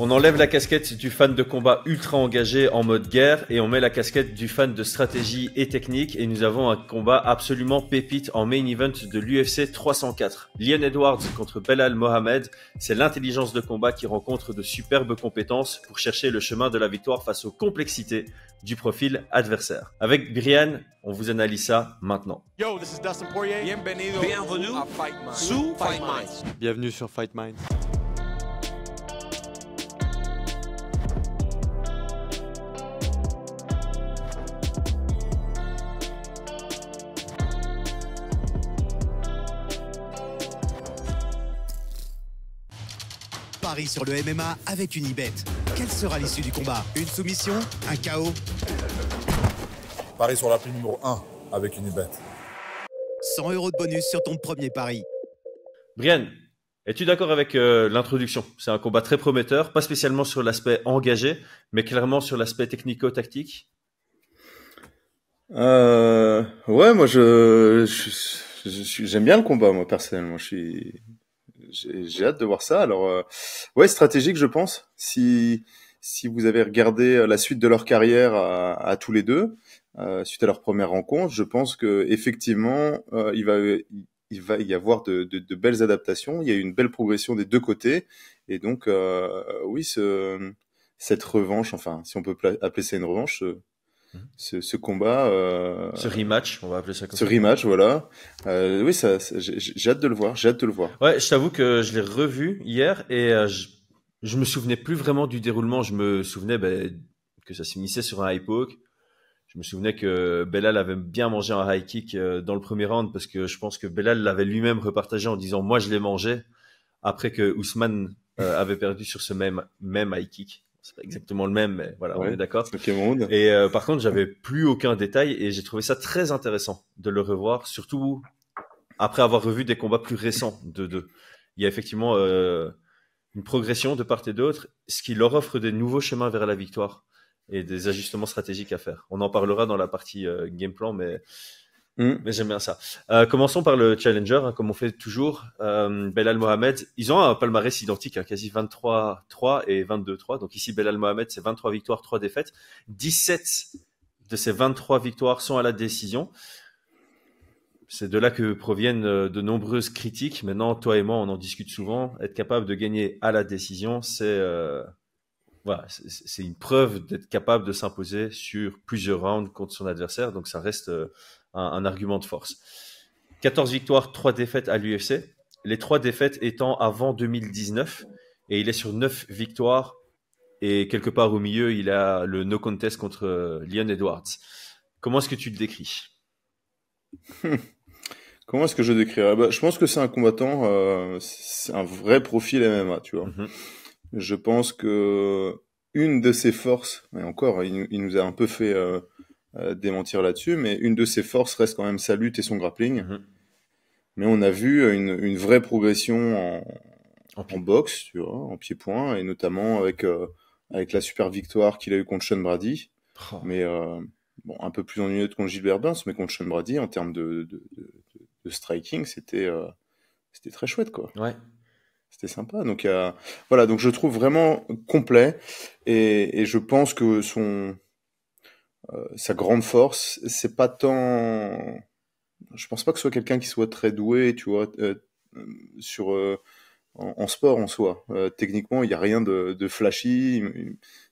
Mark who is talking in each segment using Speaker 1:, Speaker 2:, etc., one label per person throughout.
Speaker 1: On enlève la casquette du fan de combat ultra engagé en mode guerre et on met la casquette du fan de stratégie et technique et nous avons un combat absolument pépite en main event de l'UFC 304. Leon Edwards contre Belal Mohamed, c'est l'intelligence de combat qui rencontre de superbes compétences pour chercher le chemin de la victoire face aux complexités du profil adversaire. Avec Brian, on vous analyse ça maintenant.
Speaker 2: Yo, this is Dustin Poirier. Bienvenue à Fight Minds.
Speaker 3: Bienvenue sur Fight Minds.
Speaker 4: Paris sur le MMA avec Unibet. Quelle sera l'issue du combat? Une soumission? Un KO?
Speaker 5: Paris sur l'appli numéro 1 avec Unibet.
Speaker 4: 100 € de bonus sur ton premier pari.
Speaker 1: Brian, es-tu d'accord avec l'introduction? C'est un combat très prometteur, pas spécialement sur l'aspect engagé, mais clairement sur l'aspect technico-tactique.
Speaker 6: Ouais, moi j'aime bien le combat, moi personnellement. J'ai hâte de voir ça. Alors, ouais, stratégique, je pense. Si vous avez regardé la suite de leur carrière à tous les deux, suite à leur première rencontre, je pense que effectivement, il va y avoir de belles adaptations. Il y a eu une belle progression des deux côtés, et donc, oui, cette revanche, enfin, si on peut appeler ça une revanche. Ce combat,
Speaker 1: ce rematch, on va appeler ça comme
Speaker 6: ce
Speaker 1: ça.
Speaker 6: rematch, voilà. Oui, j'ai hâte de le voir. J'ai hâte de le voir.
Speaker 1: Ouais, je t'avoue que je l'ai revu hier et je me souvenais plus vraiment du déroulement. Je me souvenais que ça s'initiait sur un high poke. Je me souvenais que Belal avait bien mangé un high kick dans le premier round parce que je pense que Belal l'avait lui-même repartagé en disant moi je l'ai mangé après que Ousmane avait perdu sur ce même high kick. C'est pas exactement le même, mais voilà,
Speaker 6: Ouais,
Speaker 1: on est d'accord.
Speaker 6: c'est Cameroun.
Speaker 1: Et par contre, j'avais plus aucun détail et j'ai trouvé ça très intéressant de le revoir, surtout après avoir revu des combats plus récents de deux. Il y a effectivement une progression de part et d'autre, ce qui leur offre des nouveaux chemins vers la victoire et des ajustements stratégiques à faire. On en parlera dans la partie game plan, mais j'aime bien ça. Commençons par le challenger, hein, comme on fait toujours. Belal Mohamed, ils ont un palmarès identique, hein, quasi 23-3 et 22-3. Donc ici, Belal Mohamed, c'est 23 victoires, 3 défaites. 17 de ces 23 victoires sont à la décision. C'est de là que proviennent de nombreuses critiques. Maintenant, toi et moi, on en discute souvent. Être capable de gagner à la décision, voilà, c'est une preuve d'être capable de s'imposer sur plusieurs rounds contre son adversaire. Donc ça reste un argument de force. 14 victoires, 3 défaites à l'UFC. Les 3 défaites étant avant 2019. Et il est sur 9 victoires. Et quelque part au milieu, il a le no contest contre Leon Edwards. Comment est-ce que tu le décris?
Speaker 6: Comment est-ce que je décrirais? Je pense que c'est un combattant, c'est un vrai profil MMA, tu vois. Je pense que une de ses forces, et encore, il nous a un peu fait démentir là-dessus, mais une de ses forces reste quand même sa lutte et son grappling. Mais on a vu une vraie progression en boxe, tu vois, en pied-point, et notamment avec la super victoire qu'il a eu contre Sean Brady. Mais bon, un peu plus ennuyeux contre Gilbert Burns, mais contre Sean Brady, en termes de striking, c'était très chouette, quoi.
Speaker 1: Ouais.
Speaker 6: C'était sympa. Donc voilà, donc je trouve vraiment complet, et je pense que sa grande force, c'est pas tant. Je pense pas que ce soit quelqu'un qui soit très doué, tu vois, en sport en soi. Techniquement, il y a rien de flashy.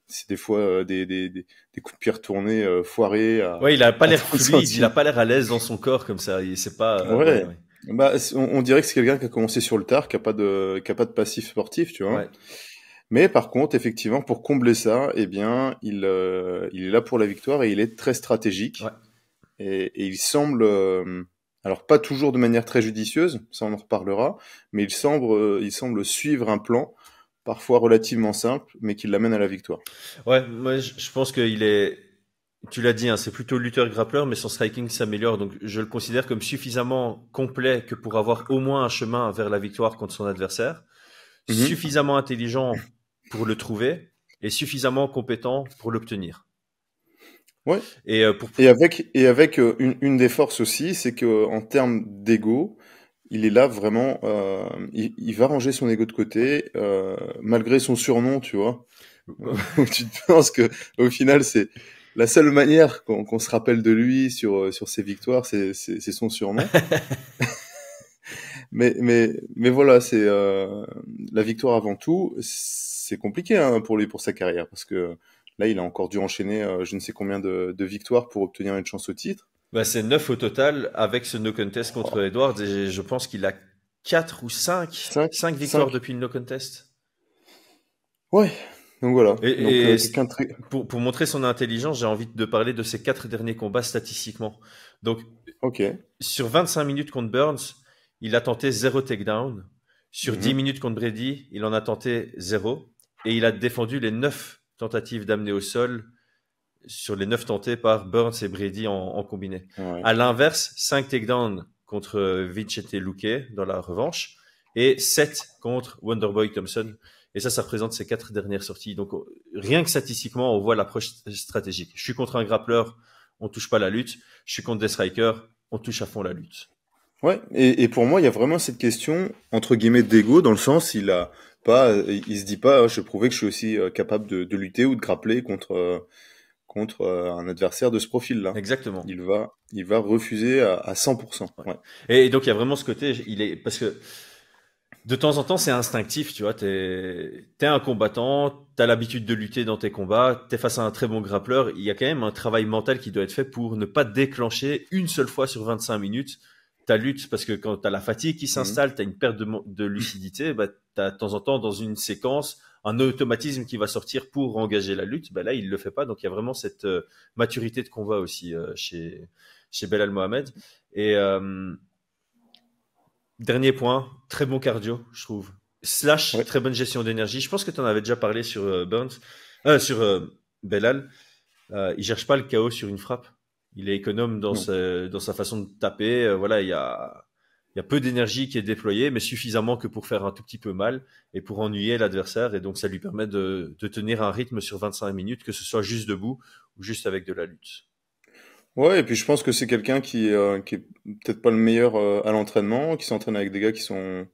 Speaker 6: C'est des fois des coups de pied retournés foirés.
Speaker 1: Ouais, il a pas l'air fluide,
Speaker 6: centimes.
Speaker 1: il a pas l'air à l'aise dans son corps comme ça. C'est pas.
Speaker 6: Ouais. On dirait que c'est quelqu'un qui a commencé sur le tard, qui a pas de passif sportif, tu vois.
Speaker 1: Ouais.
Speaker 6: Mais par contre, effectivement, pour combler ça, eh bien, il est là pour la victoire et il est très stratégique.
Speaker 1: Ouais.
Speaker 6: Et il semble, alors pas toujours de manière très judicieuse, ça on en reparlera, mais il semble suivre un plan, parfois relativement simple, mais qui l'amène à la victoire.
Speaker 1: Ouais, moi je pense qu'il est. Tu l'as dit, hein, c'est plutôt lutteur-grappleur, mais son striking s'améliore. Donc, je le considère comme suffisamment complet que pour avoir au moins un chemin vers la victoire contre son adversaire, suffisamment intelligent pour le trouver et suffisamment compétent pour l'obtenir.
Speaker 6: Ouais.
Speaker 1: Et
Speaker 6: avec une des forces aussi, c'est que en termes d'ego, il est là vraiment, il va ranger son ego de côté, malgré son surnom, tu vois. Où tu te penses que au final, c'est la seule manière qu'on se rappelle de lui sur ses victoires, c'est son surnom. Mais voilà, c'est la victoire avant tout. C'est compliqué hein, pour lui, pour sa carrière, parce que là, il a encore dû enchaîner je ne sais combien de victoires pour obtenir une chance au titre.
Speaker 1: Bah, c'est 9 au total avec ce no contest contre Edwards et je pense qu'il a 4 ou 5 victoires
Speaker 6: 5.
Speaker 1: depuis le no contest.
Speaker 6: Ouais, donc voilà. Donc
Speaker 1: Et
Speaker 6: quelqu'un de très...
Speaker 1: pour montrer son intelligence, j'ai envie de parler de ses 4 derniers combats statistiquement. Donc,
Speaker 6: Ok.
Speaker 1: sur 25 minutes contre Burns, il a tenté 0 takedown. Sur 10 minutes contre Brady, il en a tenté 0. Et il a défendu les 9 tentatives d'amener au sol sur les 9 tentés par Burns et Brady en combiné.
Speaker 6: Ouais.
Speaker 1: À l'inverse, 5 takedowns contre Vicente Luque dans la revanche et 7 contre Wonderboy Thompson. Et ça représente ses 4 dernières sorties. Donc, rien que statistiquement, on voit l'approche stratégique. Je suis contre un grappleur, on touche pas la lutte. Je suis contre des strikers, on touche à fond la lutte.
Speaker 6: Ouais, et pour moi, il y a vraiment cette question, entre guillemets, d'ego, dans le sens, il se dit pas, je prouvais que je suis aussi capable de lutter ou de grappler contre un adversaire de ce profil-là.
Speaker 1: Exactement.
Speaker 6: Il va refuser à 100%. Ouais.
Speaker 1: Et donc, il y a vraiment ce côté, parce que de temps en temps, c'est instinctif, tu vois. T'es un combattant, t'as l'habitude de lutter dans tes combats, t'es face à un très bon grappleur. Il y a quand même un travail mental qui doit être fait pour ne pas déclencher une seule fois sur 25 minutes ta lutte, parce que quand t'as la fatigue qui s'installe, t'as une perte de lucidité, bah, t'as de temps en temps dans une séquence un automatisme qui va sortir pour engager la lutte. Bah là, il le fait pas. Donc, il y a vraiment cette maturité de combat aussi chez Belal Mohamed. Et dernier point, très bon cardio, je trouve. Slash,
Speaker 6: Ouais.
Speaker 1: très bonne gestion d'énergie. Je pense que tu en avais déjà parlé sur Burns, sur Belal. Il cherche pas le chaos sur une frappe. Il est économe dans sa façon de taper. Voilà, il y a peu d'énergie qui est déployée, mais suffisamment que pour faire un tout petit peu mal et pour ennuyer l'adversaire. Et donc, ça lui permet de tenir un rythme sur 25 minutes, que ce soit juste debout ou juste avec de la lutte.
Speaker 6: Ouais, et puis je pense que c'est quelqu'un qui est peut-être pas le meilleur à l'entraînement, qui s'entraîne avec des gars qui sont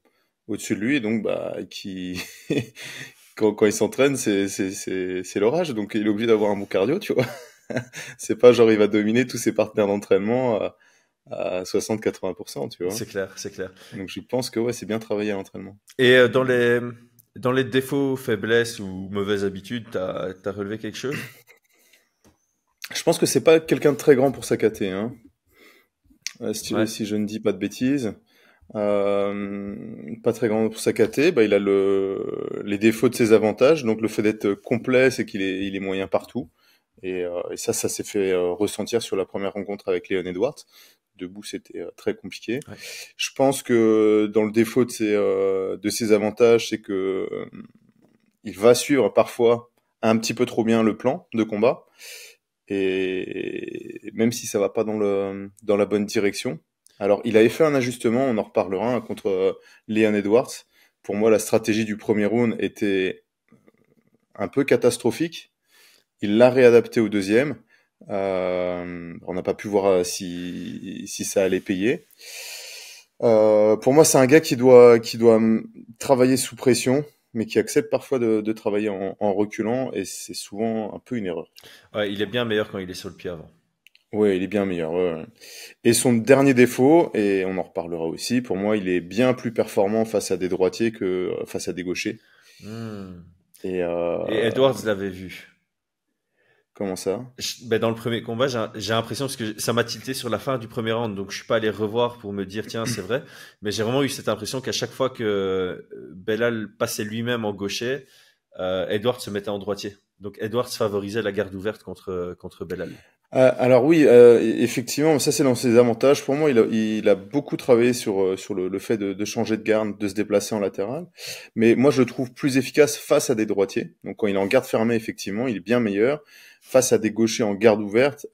Speaker 6: au-dessus de lui, et donc bah qui quand il s'entraîne, c'est l'orage, donc il est obligé d'avoir un bon cardio, tu vois. C'est pas genre il va dominer tous ses partenaires d'entraînement à 60-80%, tu vois.
Speaker 1: C'est clair, c'est clair.
Speaker 6: Donc je pense que ouais, c'est bien travaillé à l'entraînement.
Speaker 1: Et dans les défauts, faiblesses ou mauvaises habitudes, t'as relevé quelque chose?
Speaker 6: Je pense que c'est pas quelqu'un de très grand pour sa KT, hein.
Speaker 1: Ouais.
Speaker 6: Si je ne dis pas de bêtises. Pas très grand pour sa KT, bah, il a les défauts de ses avantages. Donc le fait d'être complet, c'est il est moyen partout. Et ça s'est fait ressentir sur la première rencontre avec Leon Edwards. Debout, c'était très compliqué.
Speaker 1: Ouais.
Speaker 6: Je pense que dans le défaut de ses avantages, c'est que il va suivre parfois un petit peu trop bien le plan de combat. Et même si ça va pas dans la bonne direction. Alors, il avait fait un ajustement, on en reparlera, hein, contre Leon Edwards. Pour moi, la stratégie du premier round était un peu catastrophique. Il l'a réadapté au deuxième. On n'a pas pu voir si ça allait payer. Pour moi, c'est un gars qui doit travailler sous pression, mais qui accepte parfois de travailler en reculant, et c'est souvent un peu une erreur.
Speaker 1: Ouais, il est bien meilleur quand il est sur le pied avant.
Speaker 6: Ouais, il est bien meilleur. Ouais. Et son dernier défaut, et on en reparlera aussi, pour moi, il est bien plus performant face à des droitiers que face à des gauchers. Et
Speaker 1: Et Edwards l'avait vu.
Speaker 6: comment ça?
Speaker 1: Ben dans le premier combat, j'ai l'impression, parce que ça m'a tilté sur la fin du premier round, donc je suis pas allé revoir pour me dire, tiens, c'est vrai. Mais j'ai vraiment eu cette impression qu'à chaque fois que Belal passait lui-même en gaucher, Edwards se mettait en droitier. Donc Edwards favorisait la garde ouverte contre Belal.
Speaker 6: Alors oui, effectivement, ça c'est dans ses avantages. Pour moi, il a beaucoup travaillé sur le fait de changer de garde, de se déplacer en latéral. Mais moi, je le trouve plus efficace face à des droitiers. Donc quand il est en garde fermée, effectivement, il est bien meilleur. Face à des gauchers en garde ouverte,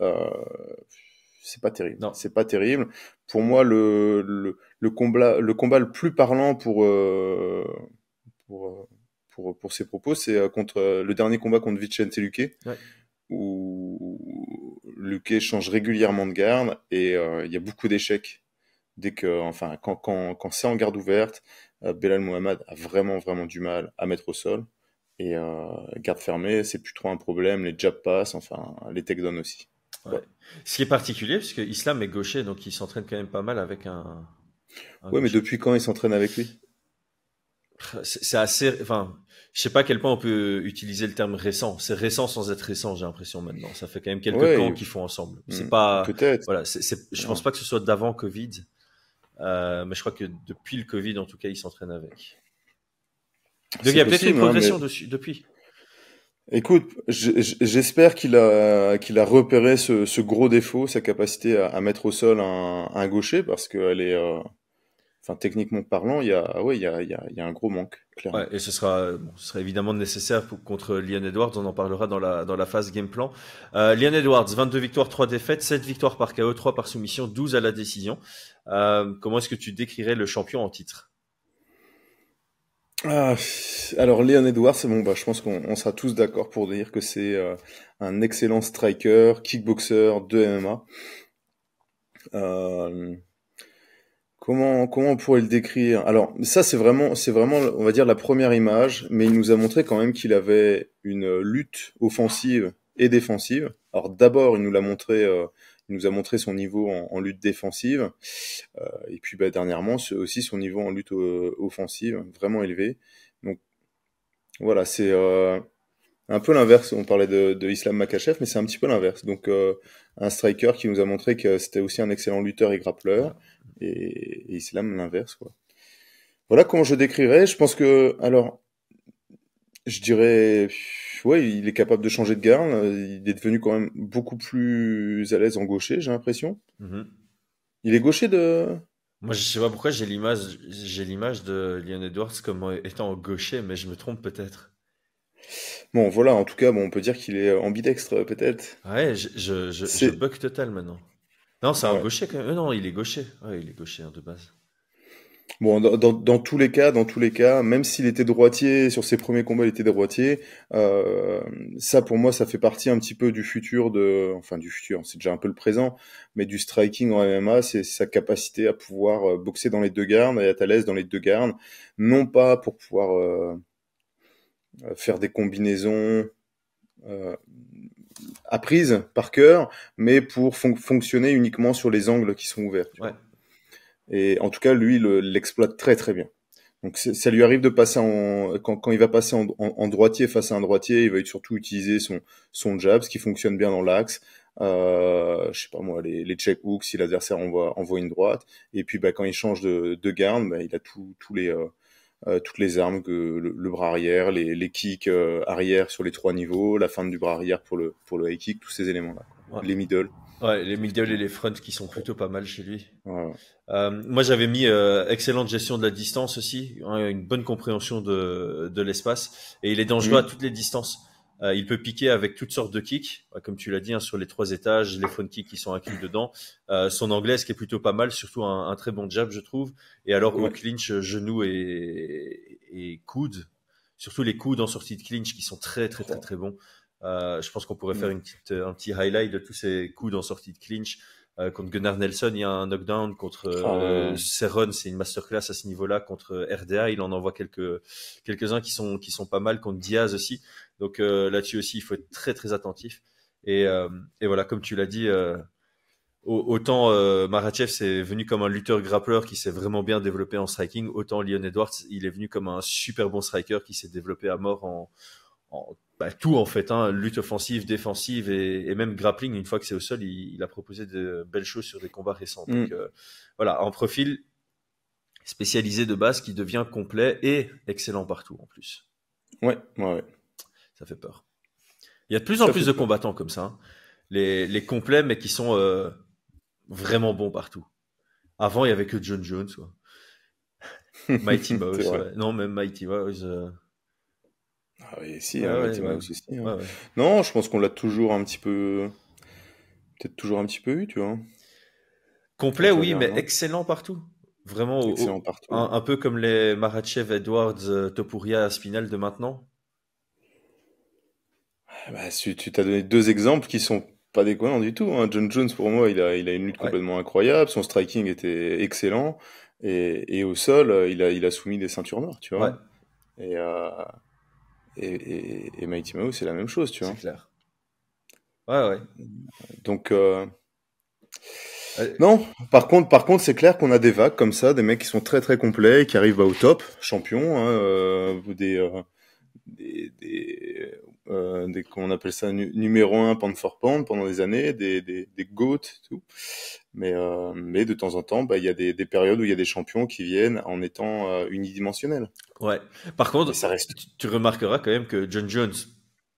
Speaker 6: c'est pas terrible.
Speaker 1: Non.
Speaker 6: C'est pas terrible. Pour moi, le combat le plus parlant pour ses propos, c'est contre le dernier combat contre Vicente Luque.
Speaker 1: Ouais.
Speaker 6: Où Luque change régulièrement de garde et il y a beaucoup d'échecs Enfin, quand c'est en garde ouverte, Belal Mohamed a vraiment, vraiment du mal à mettre au sol. Et garde fermée, c'est plus trop un problème. Les jab pass, enfin, les takedowns aussi.
Speaker 1: Ouais. Ce qui est particulier, parce que Islam est gaucher, donc il s'entraîne quand même pas mal avec un
Speaker 6: Ouais, mais
Speaker 1: gaucher.
Speaker 6: depuis quand il s'entraîne avec lui?
Speaker 1: C'est assez, enfin, je sais pas à quel point on peut utiliser le terme récent. C'est récent sans être récent, j'ai l'impression maintenant. Ça fait quand même quelques camps
Speaker 6: Ouais,
Speaker 1: qu'ils font ensemble. C'est pas,
Speaker 6: peut-être.
Speaker 1: voilà, je pense
Speaker 6: Non.
Speaker 1: pas que ce soit d'avant Covid, mais je crois que depuis le Covid, en tout cas, ils s'entraînent avec. Donc il y
Speaker 6: C'est
Speaker 1: a peut-être une
Speaker 6: possible, hein, mais
Speaker 1: progression dessus depuis.
Speaker 6: écoute, j'espère qu'il a repéré ce gros défaut, sa capacité à mettre au sol un gaucher, parce qu'elle est, enfin, techniquement parlant, il y a un gros manque,
Speaker 1: Ouais,
Speaker 6: clairement.
Speaker 1: et ce sera évidemment nécessaire contre Leon Edwards. On en parlera dans la phase game plan. Leon Edwards, 22 victoires, 3 défaites, 7 victoires par KO, 3 par soumission, 12 à la décision. Comment est-ce que tu décrirais le champion en titre?
Speaker 6: Ah, alors Leon Edwards, c'est bon, bah, je pense qu'on sera tous d'accord pour dire que c'est un excellent striker, kickboxer de MMA. Euh, comment on pourrait le décrire? Alors ça c'est vraiment, on va dire la première image, mais il nous a montré quand même qu'il avait une lutte offensive et défensive. Alors d'abord il nous a montré son niveau en lutte défensive, et puis bah, dernièrement c'est aussi son niveau en lutte offensive vraiment élevé. Donc voilà, c'est un peu l'inverse. On parlait de Islam Makhachev, mais c'est un petit peu l'inverse. Donc, un striker qui nous a montré que c'était aussi un excellent lutteur et grappleur, et Islam l'inverse, quoi. Voilà comment je décrirais. Je pense que, alors, je dirais, ouais, il est capable de changer de garde. Il est devenu quand même beaucoup plus à l'aise en gaucher, j'ai l'impression.
Speaker 1: Mhm.
Speaker 6: Il est gaucher de.
Speaker 1: Moi, je sais pas pourquoi j'ai l'image de Leon Edwards comme étant gaucher, mais je me trompe peut-être.
Speaker 6: Bon, voilà. En tout cas, bon, on peut dire qu'il est ambidextre, peut-être.
Speaker 1: Ouais, je
Speaker 6: C'est.
Speaker 1: bug total maintenant. Non, c'est un
Speaker 6: Ouais.
Speaker 1: gaucher quand même. Non, il est gaucher. Ouais, il est gaucher hein, de base.
Speaker 6: Bon, dans tous les cas, même s'il était droitier, sur ses premiers combats, il était droitier, euh, ça pour moi, ça fait partie un petit peu du futur enfin du futur, c'est déjà un peu le présent, mais du striking en MMA, c'est sa capacité à pouvoir boxer dans les deux gardes et être à l'aise dans les deux gardes, non pas pour pouvoir faire des combinaisons euh, apprises par cœur, mais pour fonctionner uniquement sur les angles qui sont ouverts, tu
Speaker 1: Ouais.
Speaker 6: vois. Et en tout cas, lui, l'exploite très très bien. Donc ça lui arrive de passer quand il va passer en droitier face à un droitier, il va surtout utiliser son jab, ce qui fonctionne bien dans l'axe. Je sais pas moi, les check hooks si l'adversaire envoie une droite. Et puis bah, quand il change de garde, bah, il a toutes les armes, que le bras arrière, les kicks arrière sur les trois niveaux, la fin du bras arrière pour le high kick, tous ces éléments-là, quoi.
Speaker 1: Ouais.
Speaker 6: Les middle.
Speaker 1: Ouais, les middle et les fronts qui sont plutôt pas mal chez lui.
Speaker 6: Voilà.
Speaker 1: Moi, j'avais mis excellente gestion de la distance aussi, hein, une bonne compréhension de l'espace, et il est dangereux à
Speaker 6: Mm.
Speaker 1: toutes les distances. Il peut piquer avec toutes sortes de kicks, comme tu l'as dit, hein, sur les 3 étages, les front kicks qui sont inclus dedans. Son anglais, ce qui est plutôt pas mal, surtout un très bon jab, je trouve. Et alors au
Speaker 6: Ouais.
Speaker 1: clinch, genou et coude, surtout les coudes en sortie de clinch qui sont très très très
Speaker 6: Oh.
Speaker 1: très bons. Je pense qu'on pourrait faire
Speaker 6: Mm.
Speaker 1: un petit highlight de tous ces coudes en sortie de clinch. Contre Gunnar Nelson, il y a un knockdown. Contre
Speaker 6: Ah, ouais.
Speaker 1: Cerrone, c'est une masterclass à ce niveau-là. Contre RDA, il en envoie quelques-uns qui sont pas mal. Contre Diaz aussi. Donc là-dessus aussi, il faut être très très attentif. Et voilà, comme tu l'as dit, autant Makhachev c'est venu comme un lutteur grappleur qui s'est vraiment bien développé en striking, autant Leon Edwards, il est venu comme un super bon striker qui s'est développé à mort bah, tout en fait, hein, lutte offensive, défensive et même grappling. Une fois que c'est au sol, il a proposé de belles choses sur des combats récents. Donc
Speaker 6: Mm.
Speaker 1: voilà, en profil spécialisé de base qui devient complet et excellent partout en plus.
Speaker 6: Ouais, ouais, ouais.
Speaker 1: Ça fait peur. Il y a de plus en
Speaker 6: Ça
Speaker 1: plus
Speaker 6: fait
Speaker 1: de
Speaker 6: peur.
Speaker 1: combattants comme ça, hein. Les complets mais qui sont vraiment bons partout. Avant, il y avait que John Jones, quoi. Mighty
Speaker 6: C'est
Speaker 1: Mouse,
Speaker 6: vrai.
Speaker 1: ouais. Non, même Mighty Mouse.
Speaker 6: Ah oui, si,
Speaker 1: Ouais,
Speaker 6: hein,
Speaker 1: ouais,
Speaker 6: Mighty
Speaker 1: ouais,
Speaker 6: Mouse aussi, hein.
Speaker 1: ouais, ouais.
Speaker 6: Non, je pense qu'on l'a toujours un petit peu, peut-être toujours un petit peu eu, tu vois,
Speaker 1: Complet,
Speaker 6: quand tu
Speaker 1: oui, mais
Speaker 6: regardes, hein.
Speaker 1: excellent partout. Vraiment,
Speaker 6: Excellent partout,
Speaker 1: un,
Speaker 6: hein.
Speaker 1: un peu comme les Makhachev, Edwards, Topuria, Spinal de maintenant.
Speaker 6: Ah bah, tu t'as donné deux exemples qui sont pas déconnant du tout, hein. John Jones, pour moi, il a une lutte
Speaker 1: Ouais.
Speaker 6: complètement incroyable. Son striking était excellent. Et au sol, il a soumis des ceintures noires, tu
Speaker 1: Ouais,
Speaker 6: vois. Et, et Mighty Mouse, c'est la même chose, tu
Speaker 1: c'est
Speaker 6: vois.
Speaker 1: clair. Ouais, ouais.
Speaker 6: Donc,
Speaker 1: Euh,
Speaker 6: non. Par contre, c'est clair qu'on a des vagues comme ça, des mecs qui sont très très complets, qui arrivent au top, champions, hein, comment on appelle ça, numéro 1 pound for pound pendant des années, des GOAT, tout. Mais de temps en temps, bah, il y a des périodes où il y a des champions qui viennent en étant unidimensionnels.
Speaker 1: ouais. Par
Speaker 6: Mais
Speaker 1: contre,
Speaker 6: ça reste.
Speaker 1: tu remarqueras quand même que John Jones,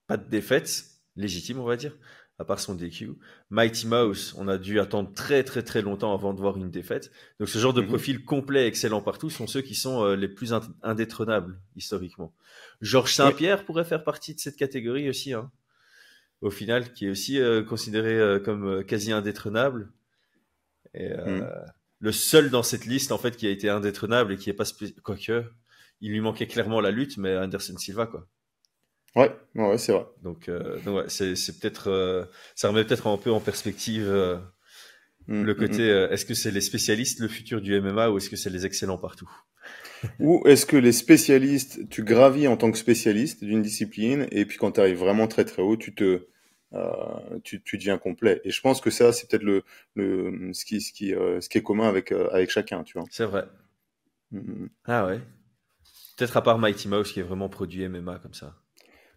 Speaker 1: pas de défaite légitime, on va dire, à part son DQ. Mighty Mouse, on a dû attendre très très très longtemps avant de voir une défaite. Donc ce genre de
Speaker 6: Mhm.
Speaker 1: profil complet, excellent partout, sont ceux qui sont les plus indétrônables historiquement. Georges
Speaker 6: Oui.
Speaker 1: Saint-Pierre pourrait faire partie de cette catégorie aussi, hein, au final, qui est aussi considéré comme quasi indétrônable. Et
Speaker 6: Mhm.
Speaker 1: le seul dans cette liste, en fait, qui a été indétrônable et qui est pas quoique, il lui manquait clairement la lutte, mais Anderson Silva, quoi.
Speaker 6: Ouais, ouais, c'est vrai.
Speaker 1: Donc ouais, c'est peut-être, ça remet peut-être un peu en perspective
Speaker 6: Mhm,
Speaker 1: le
Speaker 6: mhm.
Speaker 1: côté, est-ce que c'est les spécialistes le futur du MMA ou est-ce que c'est les excellents partout?
Speaker 6: Ou est-ce que les spécialistes, tu gravis en tant que spécialiste d'une discipline, et puis quand tu arrives vraiment très très haut, tu deviens complet. Et je pense que ça, c'est peut-être ce qui est commun avec chacun, tu vois.
Speaker 1: C'est vrai.
Speaker 6: Mhm.
Speaker 1: Ah ouais. Peut-être à part Mighty Mouse qui est vraiment produit MMA comme ça.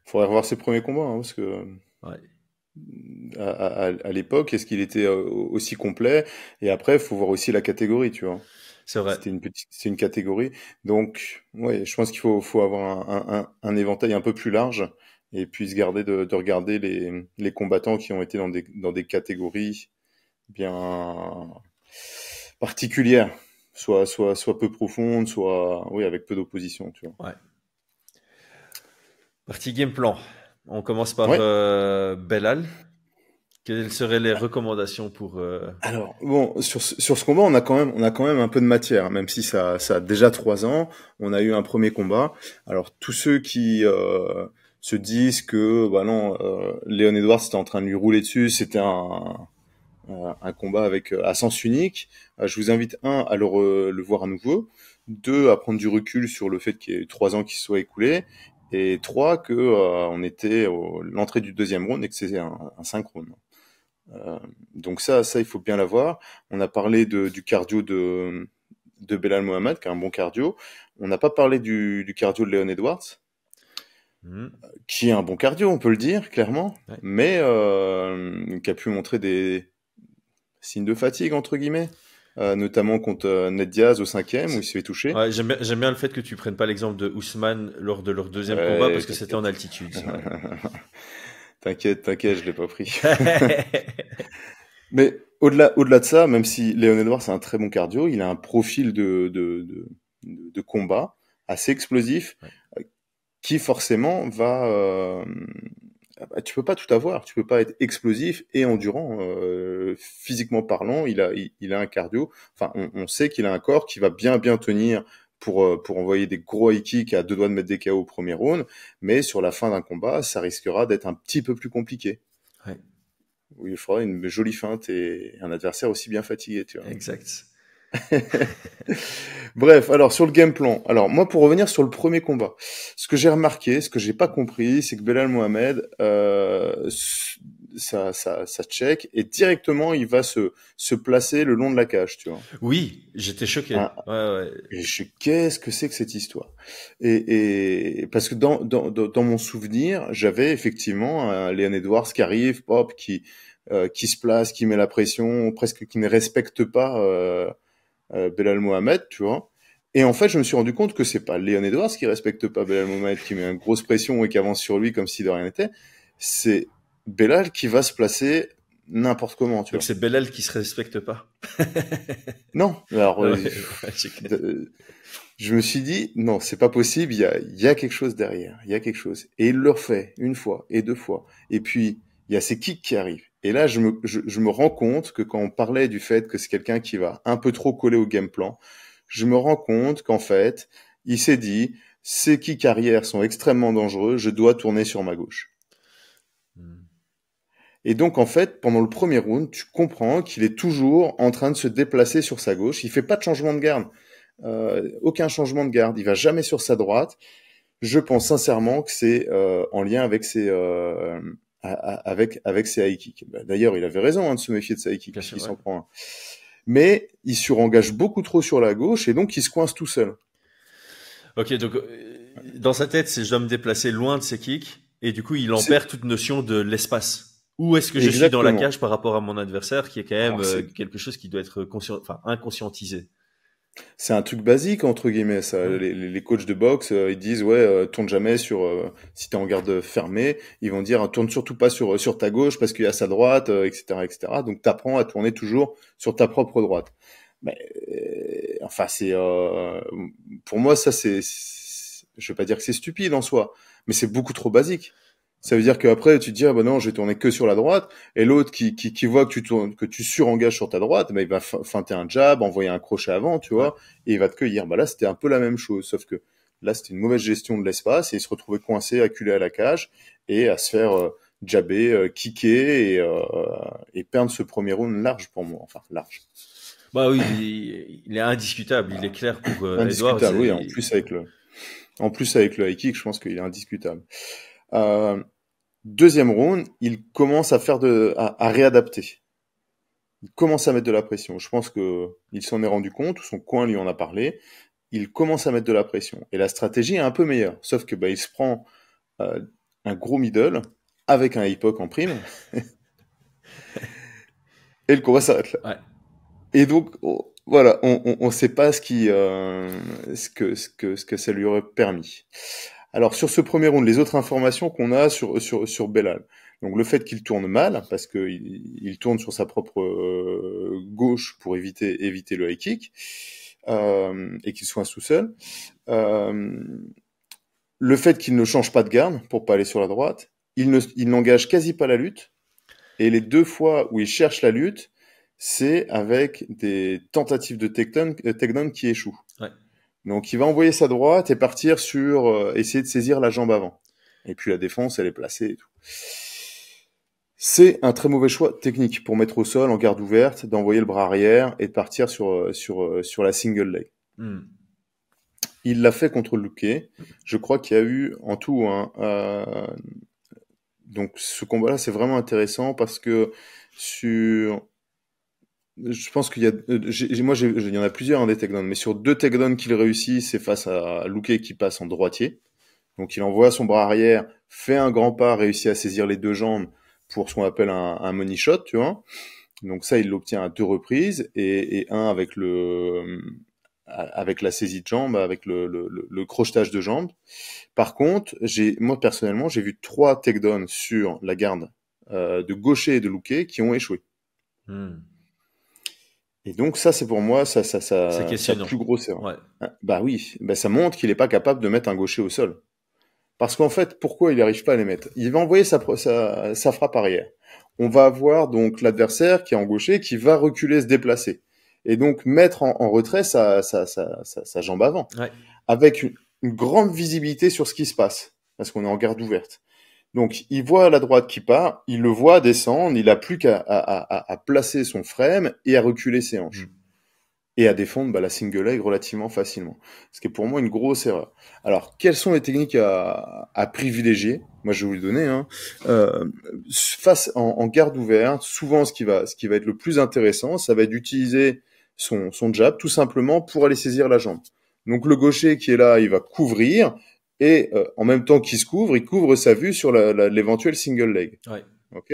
Speaker 6: Faudrait revoir ses premiers combats, hein, parce que
Speaker 1: Ouais,
Speaker 6: à l'époque, est-ce qu'il était aussi complet? Et après, il faut voir aussi la catégorie, tu vois.
Speaker 1: c'est vrai.
Speaker 6: C'est une catégorie. Donc, ouais, je pense qu'il faut avoir un éventail un peu plus large et puis se garder de regarder les combattants qui ont été dans des catégories bien particulières, soit peu profondes, soit, oui, avec peu d'opposition, tu vois.
Speaker 1: Ouais. Partie game plan. On commence par
Speaker 6: Ouais.
Speaker 1: Belal. Quelles seraient les recommandations pour
Speaker 6: Alors, bon, sur ce combat, on a quand même un peu de matière, hein, même si ça a déjà 3 ans. On a eu un premier combat. Alors, tous ceux qui se disent que, bah non, Léon Edwards était en train de lui rouler dessus, c'était un combat à sens unique. Je vous invite, à le voir à nouveau. 2, à prendre du recul sur le fait qu'il y ait eu 3 ans qui se soient écoulés. Et 3, que on était à l'entrée du deuxième round et que c'était un synchrone. Euh, donc ça, il faut bien l'avoir. On a parlé du cardio de Belal Mohamed, qui a un bon cardio. On n'a pas parlé du cardio de Léon Edwards,
Speaker 1: hmm,
Speaker 6: qui a un bon cardio, on peut le dire, clairement,
Speaker 1: ouais.
Speaker 6: mais qui a pu montrer des signes de fatigue, entre guillemets, notamment contre Ned Diaz au 5e, où il se fait toucher.
Speaker 1: Ouais, j'aime bien le fait que tu prennes pas l'exemple de Ousmane lors de leur deuxième combat
Speaker 6: Ouais,
Speaker 1: parce que c'était en
Speaker 6: t'inquiète.
Speaker 1: altitude. Ouais.
Speaker 6: T'inquiète, je l'ai pas pris. Mais au-delà de ça, même si Léon Edouard c'est un très bon cardio, il a un profil de combat assez explosif,
Speaker 1: Ouais.
Speaker 6: euh, qui forcément va. Bah, tu peux pas tout avoir, tu peux pas être explosif et endurant. Physiquement parlant, il a un cardio. Enfin, on sait qu'il a un corps qui va bien tenir pour envoyer des gros high kicks à 2 doigts de mettre des KO au premier round, mais sur la fin d'un combat, ça risquera d'être un petit peu plus compliqué.
Speaker 1: Ouais,
Speaker 6: Où il faudra une jolie feinte et un adversaire aussi bien fatigué, tu vois.
Speaker 1: exact.
Speaker 6: Bref, alors sur le game plan. Alors moi, pour revenir sur le premier combat, ce que j'ai remarqué, ce que j'ai pas compris, c'est que Belal Mohamed, ça check et directement il va se placer le long de la cage, tu vois.
Speaker 1: Oui, j'étais choqué.
Speaker 6: Hein,
Speaker 1: Ouais, ouais.
Speaker 6: et qu'est-ce que c'est que cette histoire? Et parce que dans mon souvenir, j'avais effectivement un Léon Edwards qui arrive, hop, qui se place, qui met la pression, presque qui ne respecte pas Belal Mohamed, tu vois. Et en fait, je me suis rendu compte que c'est pas Léon Edwards qui respecte pas Belal Mohamed, qui met une grosse pression et qui avance sur lui comme si de rien n'était. C'est Belal qui va se placer n'importe comment, tu
Speaker 1: Donc
Speaker 6: vois.
Speaker 1: c'est Belal qui se respecte pas.
Speaker 6: Non, alors
Speaker 1: Ouais, ouais, j'ai capté.
Speaker 6: je me suis dit non, c'est pas possible. Il y a quelque chose derrière, il y a quelque chose. Et il le refait une fois et 2 fois. Et puis il y a ces kicks qui arrivent. Et là, je me rends compte que quand on parlait du fait que c'est quelqu'un qui va un peu trop coller au game plan, je me rends compte qu'en fait, il s'est dit, ces kicks arrière sont extrêmement dangereux, je dois tourner sur ma gauche.
Speaker 1: Hmm.
Speaker 6: Et donc, en fait, pendant le premier round, tu comprends qu'il est toujours en train de se déplacer sur sa gauche. Il fait pas de changement de garde. Aucun changement de garde. Il va jamais sur sa droite. Je pense sincèrement que c'est en lien avec avec ses high kicks. D'ailleurs, il avait raison de se méfier de ses high kicks,
Speaker 1: Bien sûr,
Speaker 6: puisqu'il
Speaker 1: ouais.
Speaker 6: s'en prend un. Mais il surengage beaucoup trop sur la gauche et donc il se coince tout seul.
Speaker 1: Ok, donc dans sa tête, c'est je dois me déplacer loin de ses kicks et du coup, il en
Speaker 6: C'est-
Speaker 1: perd toute notion de l'espace. Où est-ce que je suis dans la
Speaker 6: Exactement.
Speaker 1: cage par rapport à mon adversaire, qui est quand même
Speaker 6: Alors,
Speaker 1: quelque chose qui doit être inconscientisé.
Speaker 6: c'est un truc basique entre guillemets ça.
Speaker 1: Ouais.
Speaker 6: Les coachs de boxe ils disent ouais tourne jamais sur si t'es en garde fermée, ils vont dire tourne surtout pas sur ta gauche parce qu'il y a sa droite etc. Donc t'apprends à tourner toujours sur ta propre droite. Mais enfin c'est pour moi ça je vais pas dire que c'est stupide en soi, mais c'est beaucoup trop basique. Ça veut dire qu'après tu te dis ah bah non je vais tourner que sur la droite et l'autre qui voit que tu tournes que tu surengages sur ta droite, bah, il va feinter un jab, envoyer un crochet avant, tu vois, et il va te cueillir. Bah là c'était un peu la même chose, sauf que là c'était une mauvaise gestion de l'espace et il se retrouvait coincé, acculé à la cage et à se faire jabber, kicker et perdre ce premier round large pour moi, enfin large.
Speaker 1: Bah oui, il est indiscutable, il est clair pour Edwards.
Speaker 6: Indiscutable, oui. En plus avec le high kick, je pense qu'il est indiscutable. Deuxième round, il commence à réadapter. Il commence à mettre de la pression. Je pense que il s'en est rendu compte, ou son coin lui en a parlé. Il commence à mettre de la pression. Et la stratégie est un peu meilleure. Sauf que bah, il se prend un gros middle avec un hip hook en prime. Et le combat s'arrête là.
Speaker 1: Ouais.
Speaker 6: Et donc, voilà, on sait pas ce que ça lui aurait permis. Alors, sur ce premier round, les autres informations qu'on a sur Belal. Donc, le fait qu'il tourne mal, parce que il tourne sur sa propre gauche pour éviter le high kick, et qu'il soit tout seul. Le fait qu'il ne change pas de garde pour pas aller sur la droite. Il n'engage quasi pas la lutte. Et les deux fois où il cherche la lutte, c'est avec des tentatives de takedown qui échouent.
Speaker 1: Ouais.
Speaker 6: Donc il va envoyer sa droite et partir sur essayer de saisir la jambe avant. Et puis la défense, elle est placée et tout. C'est un très mauvais choix technique pour mettre au sol en garde ouverte, d'envoyer le bras arrière et de partir sur la single leg. Il l'a fait contre Luque. Je crois qu'il y a eu en tout donc ce combat-là, c'est vraiment intéressant parce que je pense qu'il y a, il y en a plusieurs des takedowns, mais sur 2 takedowns qu'il réussit, c'est face à Luque qui passe en droitier. Donc il envoie son bras arrière, fait un grand pas, réussit à saisir les 2 jambes pour ce qu'on appelle un money shot, tu vois. Donc ça, il l'obtient à 2 reprises et un avec la saisie de jambe, avec le crochetage de jambe. Par contre, moi personnellement, j'ai vu 3 takedowns sur la garde de gaucher et de Luque qui ont échoué. Et donc ça, c'est pour moi sa plus grosse erreur.
Speaker 1: Ouais.
Speaker 6: Bah oui, bah ça montre qu'il est pas capable de mettre un gaucher au sol. Parce qu'en fait, pourquoi il n'arrive pas à les mettre? Il va envoyer sa frappe arrière. On va avoir donc l'adversaire qui est en gaucher qui va reculer, se déplacer. Et donc mettre en retrait sa jambe avant.
Speaker 1: Ouais.
Speaker 6: Avec une grande visibilité sur ce qui se passe. Parce qu'on est en garde ouverte. Donc, il voit la droite qui part, il le voit descendre, il a plus qu'à placer son frame et à reculer ses hanches. Et à défendre la single leg relativement facilement. Ce qui est pour moi une grosse erreur. Alors, quelles sont les techniques à privilégier? Moi, je vais vous les donner. Face en garde ouverte, souvent, ce qui va être le plus intéressant, ça va être d'utiliser son jab, tout simplement, pour aller saisir la jambe. Donc, le gaucher qui est là, il va couvrir, et en même temps qu'il se couvre, il couvre sa vue sur l'éventuel single leg.
Speaker 1: Ouais.
Speaker 6: Ok.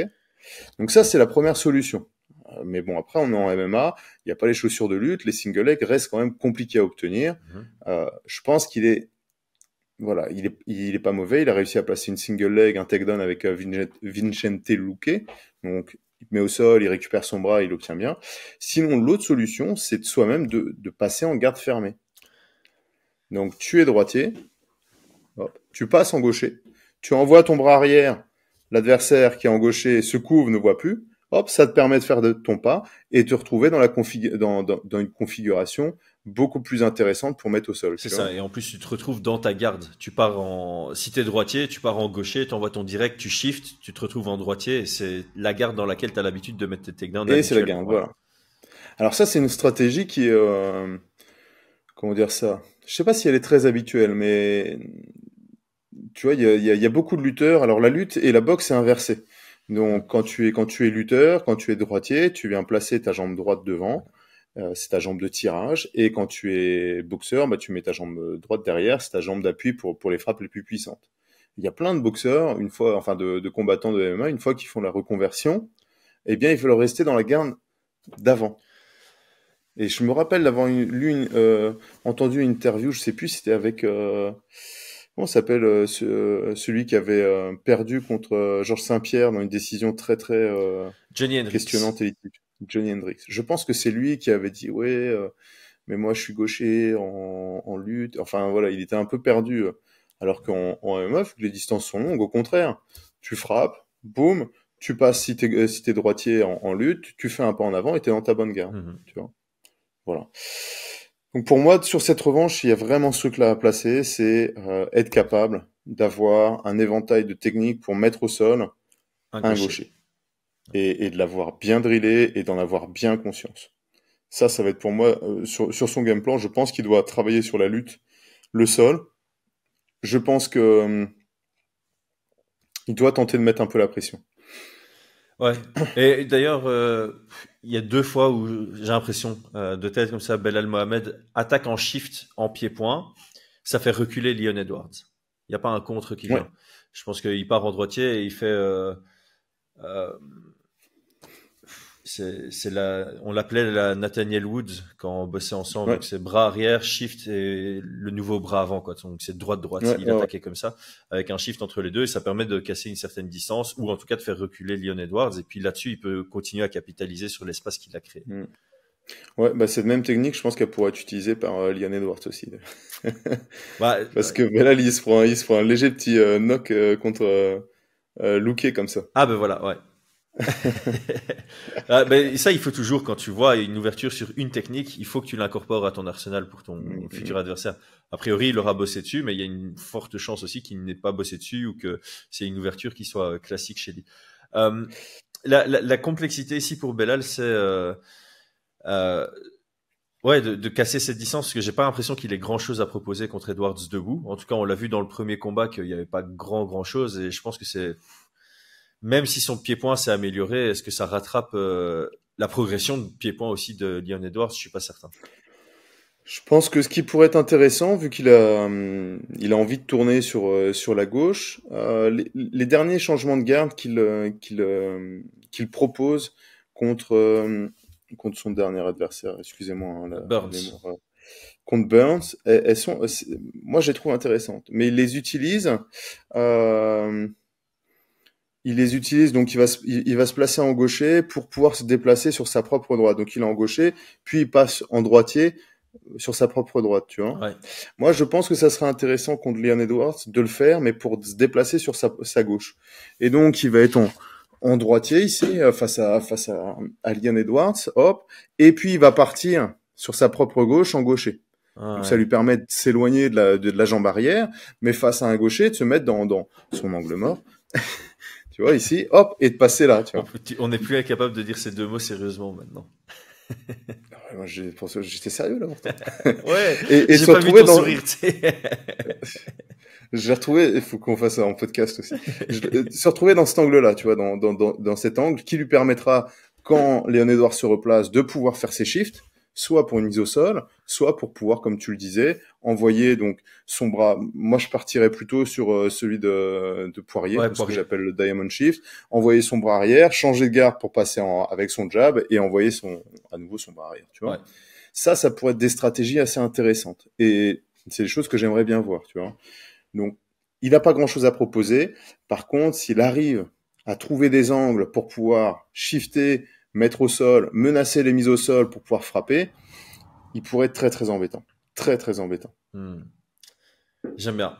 Speaker 6: Donc ça, c'est la première solution. Mais bon, après, on est en MMA, il n'y a pas les chaussures de lutte, les single legs restent quand même compliqués à obtenir. Je pense qu'il est, voilà, il est pas mauvais. Il a réussi à placer une single leg, un takedown avec Vicente Luque. Donc, il met au sol, il récupère son bras, il l'obtient bien. Sinon, l'autre solution, c'est de soi-même de passer en garde fermée. Donc, tu es droitier. Hop, tu passes en gaucher, tu envoies ton bras arrière, l'adversaire qui est en gaucher se couvre, ne voit plus, hop, ça te permet de faire ton pas et te retrouver dans dans une configuration beaucoup plus intéressante pour mettre au sol.
Speaker 1: C'est
Speaker 6: tu
Speaker 1: ça.
Speaker 6: vois.
Speaker 1: Et en plus, tu te retrouves dans ta garde. Si t'es droitier, tu pars en gaucher, t'envoies ton direct, tu shifts, tu te retrouves en droitier. Et c'est la garde dans laquelle tu as l'habitude de mettre tes takedowns
Speaker 6: Et c'est la
Speaker 1: habituels.
Speaker 6: garde, voilà. Alors ça, c'est une stratégie qui est, comment dire ça? Je sais pas si elle est très habituelle, mais tu vois, il y a beaucoup de lutteurs. Alors la lutte et la boxe, c'est inversé. Donc quand tu es lutteur, quand tu es droitier, tu viens placer ta jambe droite devant, c'est ta jambe de tirage. Et quand tu es boxeur, bah tu mets ta jambe droite derrière, c'est ta jambe d'appui pour les frappes les plus puissantes. Il y a plein de boxeurs, enfin de combattants de MMA, une fois qu'ils font la reconversion, eh bien ils veulent rester dans la garde d'avant. Et je me rappelle d'avoir entendu une interview, je sais plus, c'était avec comment s'appelle celui qui avait perdu contre Georges Saint-Pierre dans une décision très très
Speaker 1: Johnny Hendricks.
Speaker 6: questionnante et éthique. Johnny Hendricks. Je pense que c'est lui qui avait dit ouais, mais moi je suis gaucher en lutte. Enfin voilà, il était un peu perdu. Alors qu'en MMA, vu que les distances sont longues, au contraire, tu frappes, boum, tu passes si t'es droitier en lutte, tu fais un pas en avant et t'es dans ta bonne garde. Tu vois. Voilà. Donc pour moi, sur cette revanche, il y a vraiment ce truc-là à placer, c'est être capable d'avoir un éventail de techniques pour mettre au sol un gaucher. Et de l'avoir bien drillé et d'en avoir bien conscience. Ça va être pour moi, sur son game plan, je pense qu'il doit travailler sur la lutte, le sol. Je pense que il doit tenter de mettre un peu la pression.
Speaker 1: Ouais. Et d'ailleurs, il y a 2 fois où j'ai l'impression, de tête comme ça, Belal Mohamed attaque en shift en pied-point. Ça fait reculer Leon Edwards. Il n'y a pas un contre qui vient.
Speaker 6: Ouais.
Speaker 1: Je pense qu'il part en droitier et il fait... on l'appelait la Nathaniel Woods quand on bossait ensemble.
Speaker 6: Ouais.
Speaker 1: Donc c'est bras arrière, shift et le nouveau bras avant, quoi. Donc c'est droite.
Speaker 6: Ouais,
Speaker 1: il attaquait comme ça, avec un shift entre les deux, et ça permet de casser une certaine distance, ou en tout cas de faire reculer Leon Edwards. Et puis là-dessus, il peut continuer à capitaliser sur l'espace qu'il a créé.
Speaker 6: Ouais, bah cette même technique, je pense qu'elle pourrait être utilisée par Leon Edwards aussi. Parce que Belal, il se prend un léger petit knock contre Luque comme ça.
Speaker 1: Ah ben voilà, ouais. Ça, il faut toujours, quand tu vois une ouverture sur une technique, il faut que tu l'incorpores à ton arsenal pour ton futur adversaire. A priori, il aura bossé dessus, mais il y a une forte chance aussi qu'il n'ait pas bossé dessus, ou que c'est une ouverture qui soit classique chez lui. La complexité ici pour Belal, c'est de casser cette distance, parce que j'ai pas l'impression qu'il ait grand chose à proposer contre Edwards debout. En tout cas, on l'a vu dans le premier combat qu'il n'y avait pas grand chose, et je pense que c'est, même si son pied-point s'est amélioré, est-ce que ça rattrape la progression de pied-point aussi de Leon Edwards? Je suis pas certain.
Speaker 6: Je pense que ce qui pourrait être intéressant, vu qu'il a envie de tourner sur la gauche, les derniers changements de garde qu'il propose contre son dernier adversaire, excusez-moi, hein,
Speaker 1: Burns.
Speaker 6: Contre Burns, moi je les trouve intéressantes, mais il les utilise. Donc il va se placer en gaucher pour pouvoir se déplacer sur sa propre droite. Donc il est en gaucher, puis il passe en droitier sur sa propre droite, tu vois.
Speaker 1: Ouais.
Speaker 6: Moi, je pense que ça serait intéressant contre Leon Edwards de le faire, mais pour se déplacer sur sa gauche. Et donc il va être en droitier ici, face à Leon Edwards, hop, et puis il va partir sur sa propre gauche en gaucher.
Speaker 1: Ah,
Speaker 6: donc ça lui permet de s'éloigner de la jambe arrière, mais face à un gaucher, de se mettre dans son angle mort. Tu vois, ici, hop, et de passer là, tu vois.
Speaker 1: On n'est plus incapable de dire ces 2 mots sérieusement maintenant.
Speaker 6: Moi, j'étais sérieux là, pourtant.
Speaker 1: Ouais,
Speaker 6: et
Speaker 1: j'ai
Speaker 6: se
Speaker 1: pas vu
Speaker 6: retrouver
Speaker 1: ton sourire, tu sais.
Speaker 6: Je l'ai retrouvé, il faut qu'on fasse ça en podcast aussi. Se retrouver dans cet angle-là, tu vois, dans cet angle qui lui permettra, quand Leon Edwards se replace, de pouvoir faire ses shifts, soit pour une mise au sol, soit pour pouvoir, comme tu le disais, envoyer donc son bras. Moi, je partirais plutôt sur celui de Poirier, ce que j'appelle le Diamond Shift. Envoyer son bras arrière, changer de garde pour passer avec son jab et envoyer à nouveau son bras arrière. Tu vois. Ouais. Ça pourrait être des stratégies assez intéressantes. Et c'est des choses que j'aimerais bien voir. Tu vois. Donc, il n'a pas grand-chose à proposer. Par contre, s'il arrive à trouver des angles pour pouvoir shifter, mettre au sol, menacer les mises au sol pour pouvoir frapper, il pourrait être très très embêtant. Très très embêtant.
Speaker 1: J'aime bien.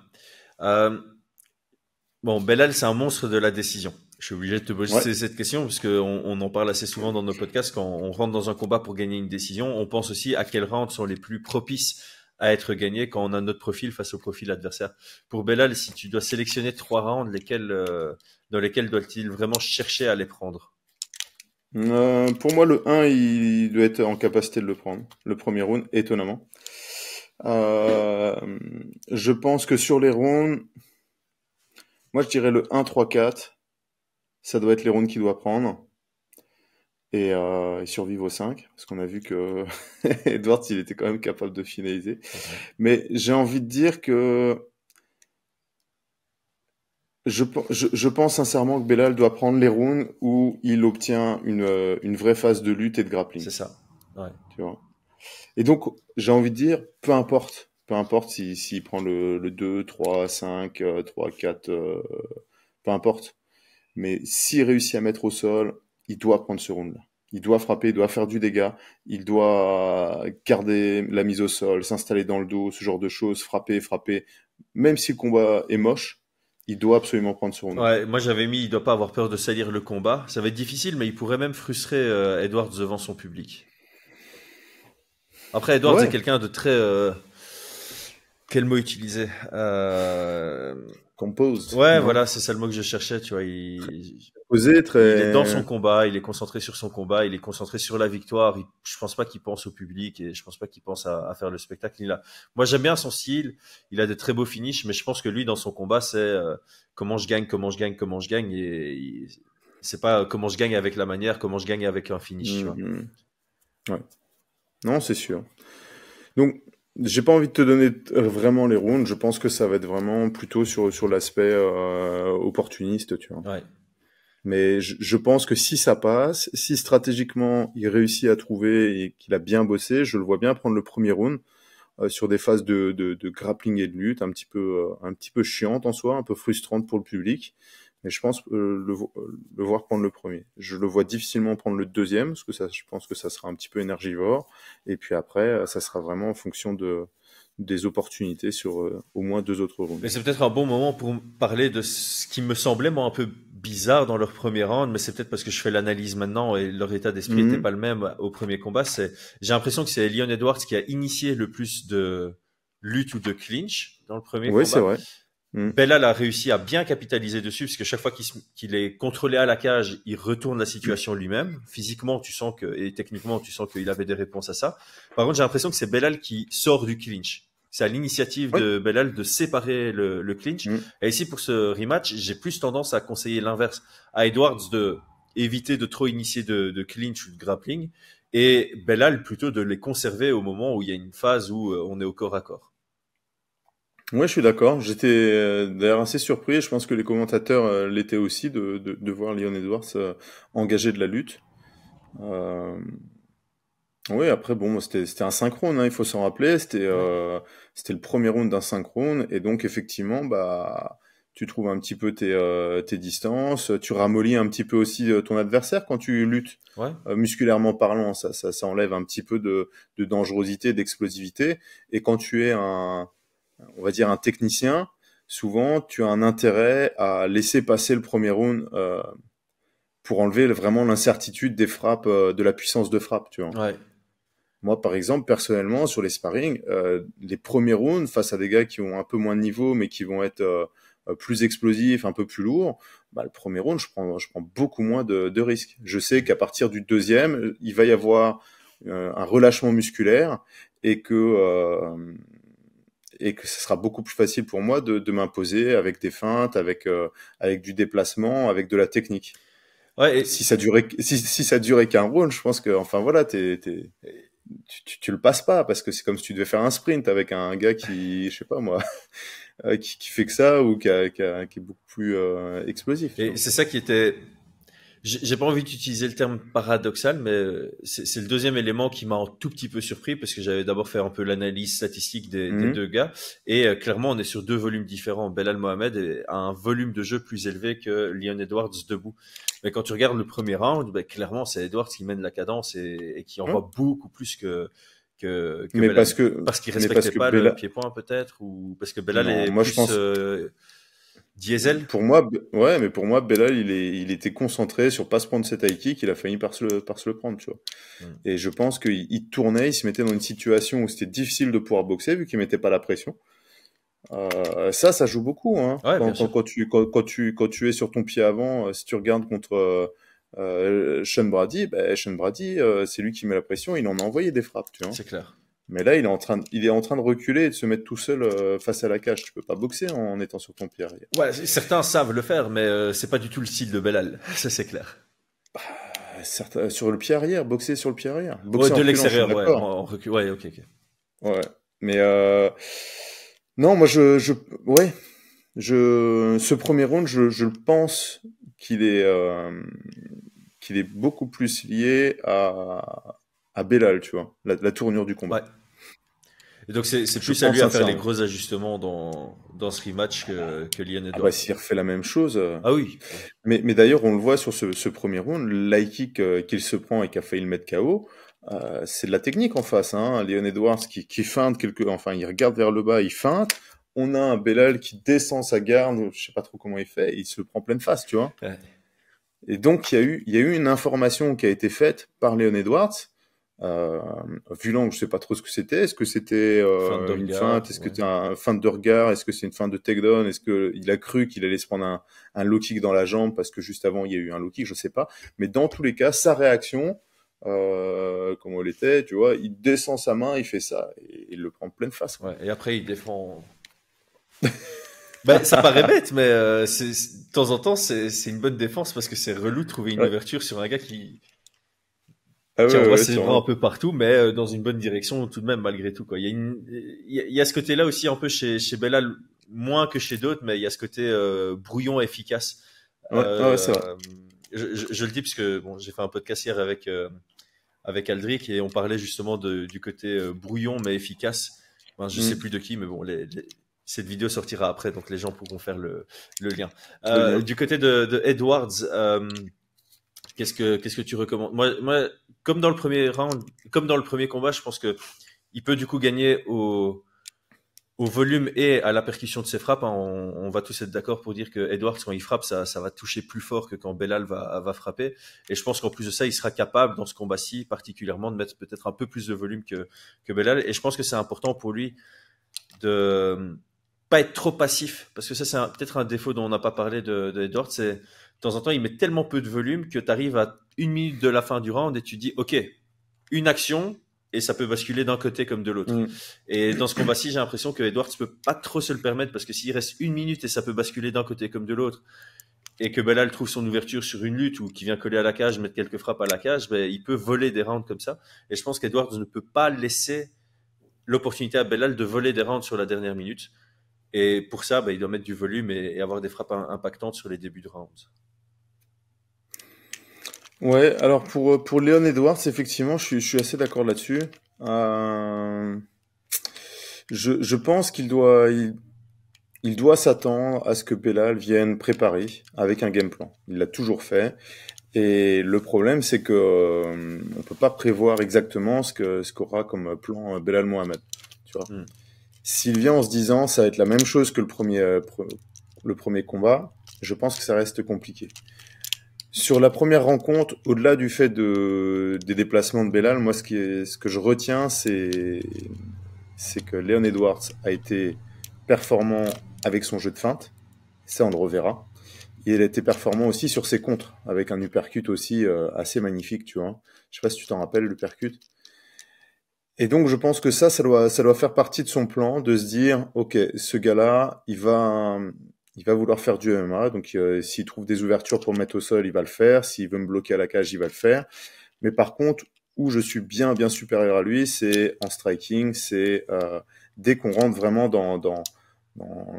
Speaker 1: Bon, Belal, c'est un monstre de la décision. Je suis obligé de te poser
Speaker 6: Ouais.
Speaker 1: cette question parce qu'on en parle assez souvent dans nos podcasts. Quand on rentre dans un combat pour gagner une décision, on pense aussi à quels rounds sont les plus propices à être gagnés quand on a notre profil face au profil adversaire. Pour Belal, si tu dois sélectionner 3 rounds, dans lesquels doit-il vraiment chercher à les prendre?
Speaker 6: Pour moi, le 1, il doit être en capacité de le prendre. Le premier round, étonnamment. Je pense que sur les rounds, moi je dirais le 1, 3, 4. Ça doit être les rounds qu'il doit prendre. Et survivre au 5. Parce qu'on a vu que Edwards, il était quand même capable de finaliser. Mais j'ai envie de dire que je pense sincèrement que Belal doit prendre les rounds où il obtient une vraie phase de lutte et de grappling.
Speaker 1: C'est ça. Ouais.
Speaker 6: Tu vois. Et donc, j'ai envie de dire, peu importe s'il prend le 2, 3, 5, 3, 4, peu importe. Mais s'il réussit à mettre au sol, il doit prendre ce round-là. Il doit frapper, il doit faire du dégât, il doit garder la mise au sol, s'installer dans le dos, ce genre de choses, frapper. Même si le combat est moche, il doit absolument prendre ce round-là.
Speaker 1: Ouais, moi j'avais mis, il doit pas avoir peur de salir le combat. Ça va être difficile, mais il pourrait même frustrer Edwards devant son public. Après, Edwards est quelqu'un de très... quel mot utiliser
Speaker 6: Composed.
Speaker 1: Ouais,
Speaker 6: Non.
Speaker 1: voilà, c'est ça le mot que je cherchais, tu vois.
Speaker 6: Posé, très...
Speaker 1: Il est dans son combat, il est concentré sur son combat, il est concentré sur la victoire. Je pense pas qu'il pense au public et je pense pas qu'il pense à faire le spectacle. Moi, j'aime bien son style. Il a de très beaux finishes, mais je pense que lui, dans son combat, c'est comment je gagne. Et c'est pas comment je gagne avec la manière, comment je gagne avec un finish. Tu vois.
Speaker 6: Ouais. Non, c'est sûr. Donc, j'ai pas envie de te donner vraiment les rounds. Je pense que ça va être vraiment plutôt sur l'aspect opportuniste, tu vois.
Speaker 1: Ouais.
Speaker 6: Mais je pense que si ça passe, si stratégiquement il réussit à trouver et qu'il a bien bossé, je le vois bien prendre le premier round sur des phases de grappling et de lutte un petit peu chiantes en soi, un peu frustrantes pour le public. Mais je pense le voir prendre le premier. Je le vois difficilement prendre le deuxième, parce que je pense que ça sera un petit peu énergivore. Et puis après, ça sera vraiment en fonction des opportunités sur au moins 2 autres rounds.
Speaker 1: Mais c'est peut-être un bon moment pour parler de ce qui me semblait moi un peu bizarre dans leur premier round, mais c'est peut-être parce que je fais l'analyse maintenant et leur état d'esprit n'était pas le même au premier combat. J'ai l'impression que c'est Leon Edwards qui a initié le plus de lutte ou de clinch dans le premier combat.
Speaker 6: Oui, c'est vrai.
Speaker 1: Belal a réussi à bien capitaliser dessus, parce que chaque fois qu'il est contrôlé à la cage, il retourne la situation lui-même. Physiquement, et techniquement, tu sens qu'il avait des réponses à ça. Par contre, j'ai l'impression que c'est Belal qui sort du clinch. C'est à l'initiative de Belal de séparer le clinch. Et ici, pour ce rematch, j'ai plus tendance à conseiller l'inverse. À Edwards de éviter de trop initier de clinch ou de grappling, et Belal plutôt de les conserver au moment où il y a une phase où on est au corps à corps.
Speaker 6: Ouais, je suis d'accord. J'étais d'ailleurs assez surpris. Je pense que les commentateurs l'étaient aussi de voir Leon Edwards engager de la lutte. Oui, après bon, c'était un synchrone, hein, il faut s'en rappeler. C'était le premier round d'un synchrone, et donc effectivement, bah, tu trouves un petit peu tes distances, tu ramollis un petit peu aussi ton adversaire quand tu luttes.
Speaker 1: Ouais.
Speaker 6: Musculairement parlant, ça enlève un petit peu de dangerosité, d'explosivité. Et quand tu es on va dire un technicien, souvent tu as un intérêt à laisser passer le premier round pour enlever vraiment l'incertitude des frappes, de la puissance de frappe, tu vois.
Speaker 1: Ouais.
Speaker 6: Moi, par exemple, personnellement, sur les sparring, les premiers rounds face à des gars qui ont un peu moins de niveau, mais qui vont être plus explosifs, un peu plus lourds, bah, le premier round, je prends beaucoup moins de risques. Je sais qu'à partir du deuxième, il va y avoir un relâchement musculaire et que ce sera beaucoup plus facile pour moi de m'imposer avec des feintes, avec du déplacement, avec de la technique.
Speaker 1: Ouais,
Speaker 6: si ça durait qu'un round, je pense que, enfin voilà, tu le passes pas, parce que c'est comme si tu devais faire un sprint avec un gars qui, je sais pas moi, qui fait que ça, ou qui est beaucoup plus explosif.
Speaker 1: Et c'est ça qui était... J'ai pas envie d'utiliser le terme paradoxal, mais c'est le deuxième élément qui m'a un tout petit peu surpris, parce que j'avais d'abord fait un peu l'analyse statistique des deux gars, et clairement on est sur 2 volumes différents. Belal Mohamed a un volume de jeu plus élevé que Leon Edwards debout. Mais quand tu regardes le premier round, bah, clairement c'est Edwards qui mène la cadence et qui envoie beaucoup plus que
Speaker 6: mais
Speaker 1: Belal.
Speaker 6: Parce qu'il
Speaker 1: respectait pas le pied-point peut-être, ou parce que Belal est
Speaker 6: moi,
Speaker 1: plus...
Speaker 6: je pense...
Speaker 1: Diesel.
Speaker 6: Pour moi, ouais, mais pour moi, Belal, il était concentré sur pas se prendre cet high kick, il a failli par se le prendre, tu vois. Et je pense qu'il tournait, il se mettait dans une situation où c'était difficile de pouvoir boxer, vu qu'il mettait pas la pression. Ça joue beaucoup, hein.
Speaker 1: Ouais, bien sûr.
Speaker 6: Quand tu es sur ton pied avant, si tu regardes contre Sean Brady, Sean Brady, c'est lui qui met la pression, il en a envoyé des frappes, tu vois.
Speaker 1: C'est clair.
Speaker 6: Mais là, il est en train de reculer et de se mettre tout seul face à la cage. Tu peux pas boxer en étant sur ton pied arrière.
Speaker 1: Ouais, certains savent le faire, mais c'est pas du tout le style de Belal. Ça, c'est clair.
Speaker 6: Sur le pied arrière, boxer sur le pied arrière.
Speaker 1: Ouais,
Speaker 6: Boxer
Speaker 1: de
Speaker 6: en reculant, je suis
Speaker 1: l'extérieur, ouais.
Speaker 6: d'accord.
Speaker 1: En recul. Ouais, ok.
Speaker 6: Ouais. Mais non, moi ouais, ce premier round, je pense qu'il est beaucoup plus lié à Belal, tu vois, la tournure du combat.
Speaker 1: Ouais. Et donc, c'est
Speaker 6: Je
Speaker 1: plus à
Speaker 6: pense
Speaker 1: lui à faire les
Speaker 6: sincèrement.
Speaker 1: gros ajustements dans ce rematch que Leon
Speaker 6: Ah bah
Speaker 1: Edwards.
Speaker 6: s'il refait la même chose.
Speaker 1: Ah oui.
Speaker 6: Mais d'ailleurs, on le voit sur ce premier round, l'high kick qu'il se prend et qui a failli le mettre KO, c'est de la technique en face. Hein. Leon Edwards qui feinte enfin, il regarde vers le bas, il feinte. On a un Belal qui descend sa garde, je sais pas trop comment il fait, il se le prend pleine face, tu vois.
Speaker 1: Ouais.
Speaker 6: Et donc, il y a eu une information qui a été faite par Leon Edwards. Vu l'angle, je sais pas trop ce que c'était. Est-ce que c'était
Speaker 1: Feinte de
Speaker 6: une
Speaker 1: regard,
Speaker 6: feinte? Est-ce que
Speaker 1: ouais.
Speaker 6: c'était un feinte de regard? Est-ce que c'est une feinte de takedown? Est-ce que il a cru qu'il allait se prendre un low kick dans la jambe parce que juste avant il y a eu un low kick? Je sais pas. Mais dans tous les cas, sa réaction, comment elle était, tu vois, il descend sa main, il fait ça et il le prend en pleine face, quoi.
Speaker 1: Ouais. Et après, il défend. Ça paraît bête, mais de temps en temps, c'est une bonne défense parce que c'est relou de trouver une
Speaker 6: Ouais.
Speaker 1: ouverture sur un gars qui
Speaker 6: Ah
Speaker 1: qui
Speaker 6: ouais,
Speaker 1: envoie
Speaker 6: ouais,
Speaker 1: ses bras un
Speaker 6: sûrement.
Speaker 1: peu partout, mais dans une bonne direction tout de même malgré tout, quoi. Il y a ce côté-là aussi un peu chez Belal, moins que chez d'autres, mais il y a ce côté brouillon efficace.
Speaker 6: Ouais, ouais, c'est vrai.
Speaker 1: Euh, je le dis parce que bon, j'ai fait un podcast hier avec Aldric et on parlait justement du côté brouillon mais efficace. Enfin, je sais
Speaker 6: Mm.
Speaker 1: plus de qui, mais bon, cette vidéo sortira après, donc les gens pourront faire le lien.
Speaker 6: Le lien.
Speaker 1: Du côté de Edwards, qu'est-ce que tu recommandes? Moi, comme dans le premier round, comme dans le premier combat, je pense que il peut du coup gagner au volume et à la percussion de ses frappes. Hein. On va tous être d'accord pour dire que Edwards, quand il frappe, ça va toucher plus fort que quand Belal va frapper. Et je pense qu'en plus de ça, il sera capable dans ce combat-ci, particulièrement, de mettre peut-être un peu plus de volume que Belal. Et je pense que c'est important pour lui de pas être trop passif, parce que ça, c'est peut-être un défaut dont on n'a pas parlé de Edwards. C'est de temps en temps, il met tellement peu de volume que tu arrives à 1 minute de la fin du round et tu dis, OK, une action, et ça peut basculer d'un côté comme de l'autre.
Speaker 6: Mm.
Speaker 1: Et dans ce combat-ci, j'ai l'impression que Edwards peut pas trop se le permettre parce que s'il reste 1 minute et ça peut basculer d'un côté comme de l'autre, et que Belal trouve son ouverture sur une lutte ou qui vient coller à la cage, mettre quelques frappes à la cage, il peut voler des rounds comme ça. Et je pense qu'Edwards ne peut pas laisser l'opportunité à Belal de voler des rounds sur la dernière minute. Et pour ça, il doit mettre du volume et avoir des frappes impactantes sur les débuts de rounds.
Speaker 6: Ouais, alors pour Leon Edwards, effectivement, je suis assez d'accord là-dessus. Euh, je pense il doit s'attendre à ce que Belal vienne préparer avec un game plan. Il l'a toujours fait. Et le problème, c'est que on peut pas prévoir exactement ce qu'aura comme plan Belal Mohamed. Tu vois.
Speaker 1: Mm.
Speaker 6: S'il vient en se disant ça va être la même chose que le premier combat, je pense que ça reste compliqué. Sur la première rencontre, au-delà du fait des déplacements de Belal, moi, ce que je retiens, c'est que Leon Edwards a été performant avec son jeu de feinte. Ça, on le reverra. Et il a été performant aussi sur ses contres, avec un uppercut aussi assez magnifique, tu vois. Je sais pas si tu t'en rappelles, l'uppercut. Et donc, je pense que ça doit faire partie de son plan, de se dire, OK, ce gars-là, il va vouloir faire du MMA. Donc, s'il trouve des ouvertures pour me mettre au sol, il va le faire. S'il veut me bloquer à la cage, il va le faire. Mais par contre, où je suis bien supérieur à lui, c'est en striking. C'est dès qu'on rentre vraiment dans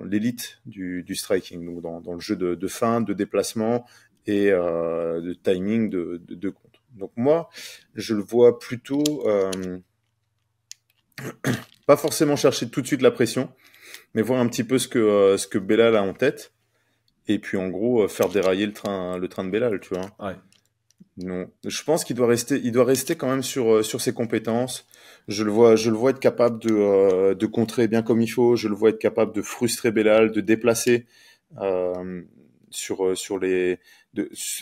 Speaker 6: l'élite du striking, donc dans le jeu de feinte, de déplacement et de timing de contre. Donc moi, je le vois plutôt pas forcément chercher tout de suite la pression, mais voir un petit peu ce que Belal a en tête, et puis en gros faire dérailler le train de Belal, tu vois.
Speaker 1: Ouais.
Speaker 6: Non, je pense qu'il doit rester quand même sur ses compétences. Je le vois être capable de contrer bien comme il faut. Je le vois être capable de frustrer Belal, de déplacer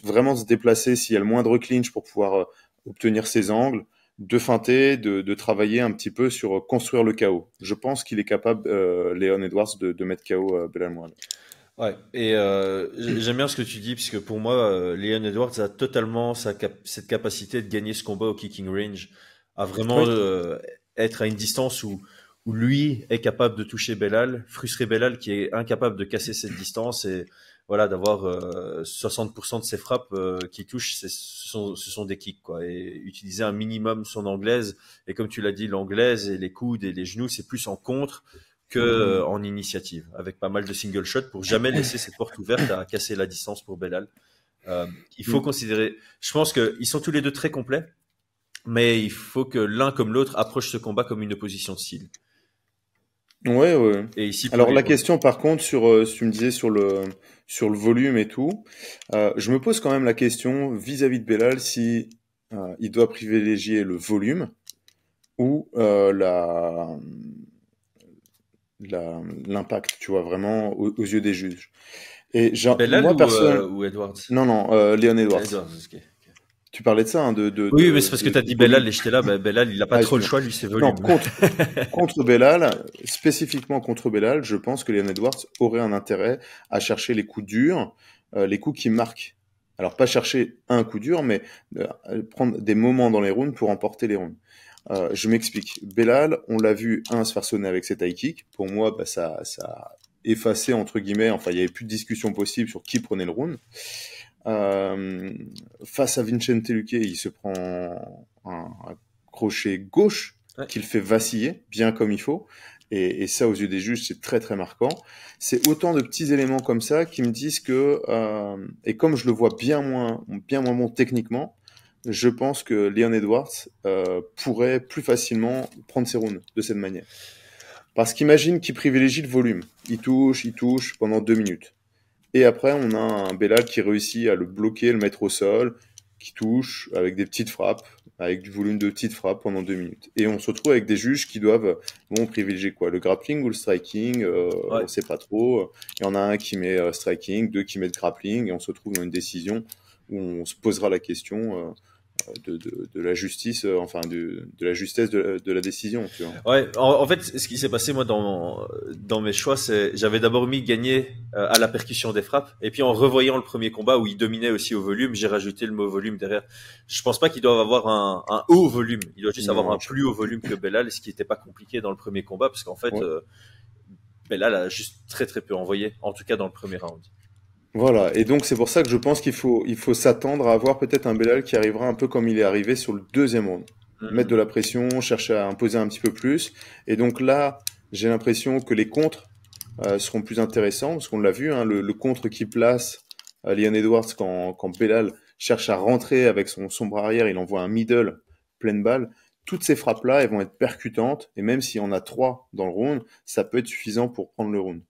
Speaker 6: vraiment se déplacer s'il y a le moindre clinch pour pouvoir obtenir ses angles, de feinter, de travailler un petit peu sur construire le KO. Je pense qu'il est capable, Leon Edwards, de mettre KO Belal Mohamed.
Speaker 1: Ouais, et j'aime bien ce que tu dis, puisque pour moi, Leon Edwards a totalement cette capacité de gagner ce combat au kicking range, à vraiment être à une distance où lui est capable de toucher Belal, frustrer Belal qui est incapable de casser cette distance, et voilà, d'avoir 60% de ses frappes qui touchent, ce sont des kicks, quoi, et utiliser un minimum son anglaise, et comme tu l'as dit, l'anglaise et les coudes et les genoux, c'est plus en contre que en initiative, avec pas mal de single shot pour jamais laisser cette porte ouverte à casser la distance pour Belal. Il faut considérer, je pense qu'ils sont tous les deux très complets, mais il faut que l'un comme l'autre approche ce combat comme une opposition de style.
Speaker 6: Ouais.
Speaker 1: Et ici,
Speaker 6: alors la question par contre sur, tu me disais sur le volume et tout, je me pose quand même la question vis-à-vis de Belal si il doit privilégier le volume ou l'impact, tu vois, vraiment aux yeux des juges. Et
Speaker 1: Belal
Speaker 6: moi,
Speaker 1: ou Edwards?
Speaker 6: Non, Leon Edwards.
Speaker 1: Edwards, okay.
Speaker 6: Tu parlais de ça, hein,
Speaker 1: Oui, mais c'est parce que tu as dit Belal et j'étais là, Belal, il a pas trop le choix, lui, c'est volume.
Speaker 6: Non, contre Belal, spécifiquement contre Belal, je pense que Leon Edwards aurait un intérêt à chercher les coups durs, les coups qui marquent. Alors, pas chercher un coup dur, mais prendre des moments dans les rounds pour emporter les rounds. Je m'explique. Belal, on l'a vu, se faire sonner avec ses high kicks. Pour moi, ça a effacé, entre guillemets, enfin, il y avait plus de discussion possible sur qui prenait le round. Face à Vicente Luque, il se prend un crochet gauche qu'il fait vaciller, bien comme il faut. Et ça, aux yeux des juges, c'est très, très marquant. C'est autant de petits éléments comme ça qui me disent que, et comme je le vois bien moins bon techniquement, je pense que Leon Edwards pourrait plus facilement prendre ses rounds de cette manière. Parce qu'imagine qu'il privilégie le volume. Il touche pendant 2 minutes. Et après, on a un Belal qui réussit à le bloquer, le mettre au sol, qui touche avec des petites frappes, avec du volume de petites frappes pendant 2 minutes. Et on se retrouve avec des juges qui doivent privilégier quoi, le grappling ou le striking, on sait pas trop. Il y en a un qui met striking, 2 qui mettent grappling, et on se retrouve dans une décision où on se posera la question de la justice, de la justesse de la décision. Tu vois.
Speaker 1: Ouais, en fait, ce qui s'est passé moi dans mes choix, c'est j'avais d'abord mis gagner à la percussion des frappes, et puis en revoyant le premier combat où il dominait aussi au volume, j'ai rajouté le mot volume derrière. Je pense pas qu'ils doivent avoir un haut volume, il doit juste avoir un plus haut volume que Belal, ce qui était pas compliqué dans le premier combat, parce qu'en fait, Belal a juste très très peu envoyé, en tout cas dans le premier round.
Speaker 6: Voilà, et donc c'est pour ça que je pense qu'il faut s'attendre à avoir peut-être un Belal qui arrivera un peu comme il est arrivé sur le deuxième round. Mettre de la pression, chercher à imposer un petit peu plus. Et donc là, j'ai l'impression que les contres seront plus intéressants, parce qu'on l'a vu, hein, le contre qui place Leon Edwards quand Belal cherche à rentrer avec son bras arrière, il envoie un middle pleine balle. Toutes ces frappes-là, elles vont être percutantes, et même si on a 3 dans le round, ça peut être suffisant pour prendre le round.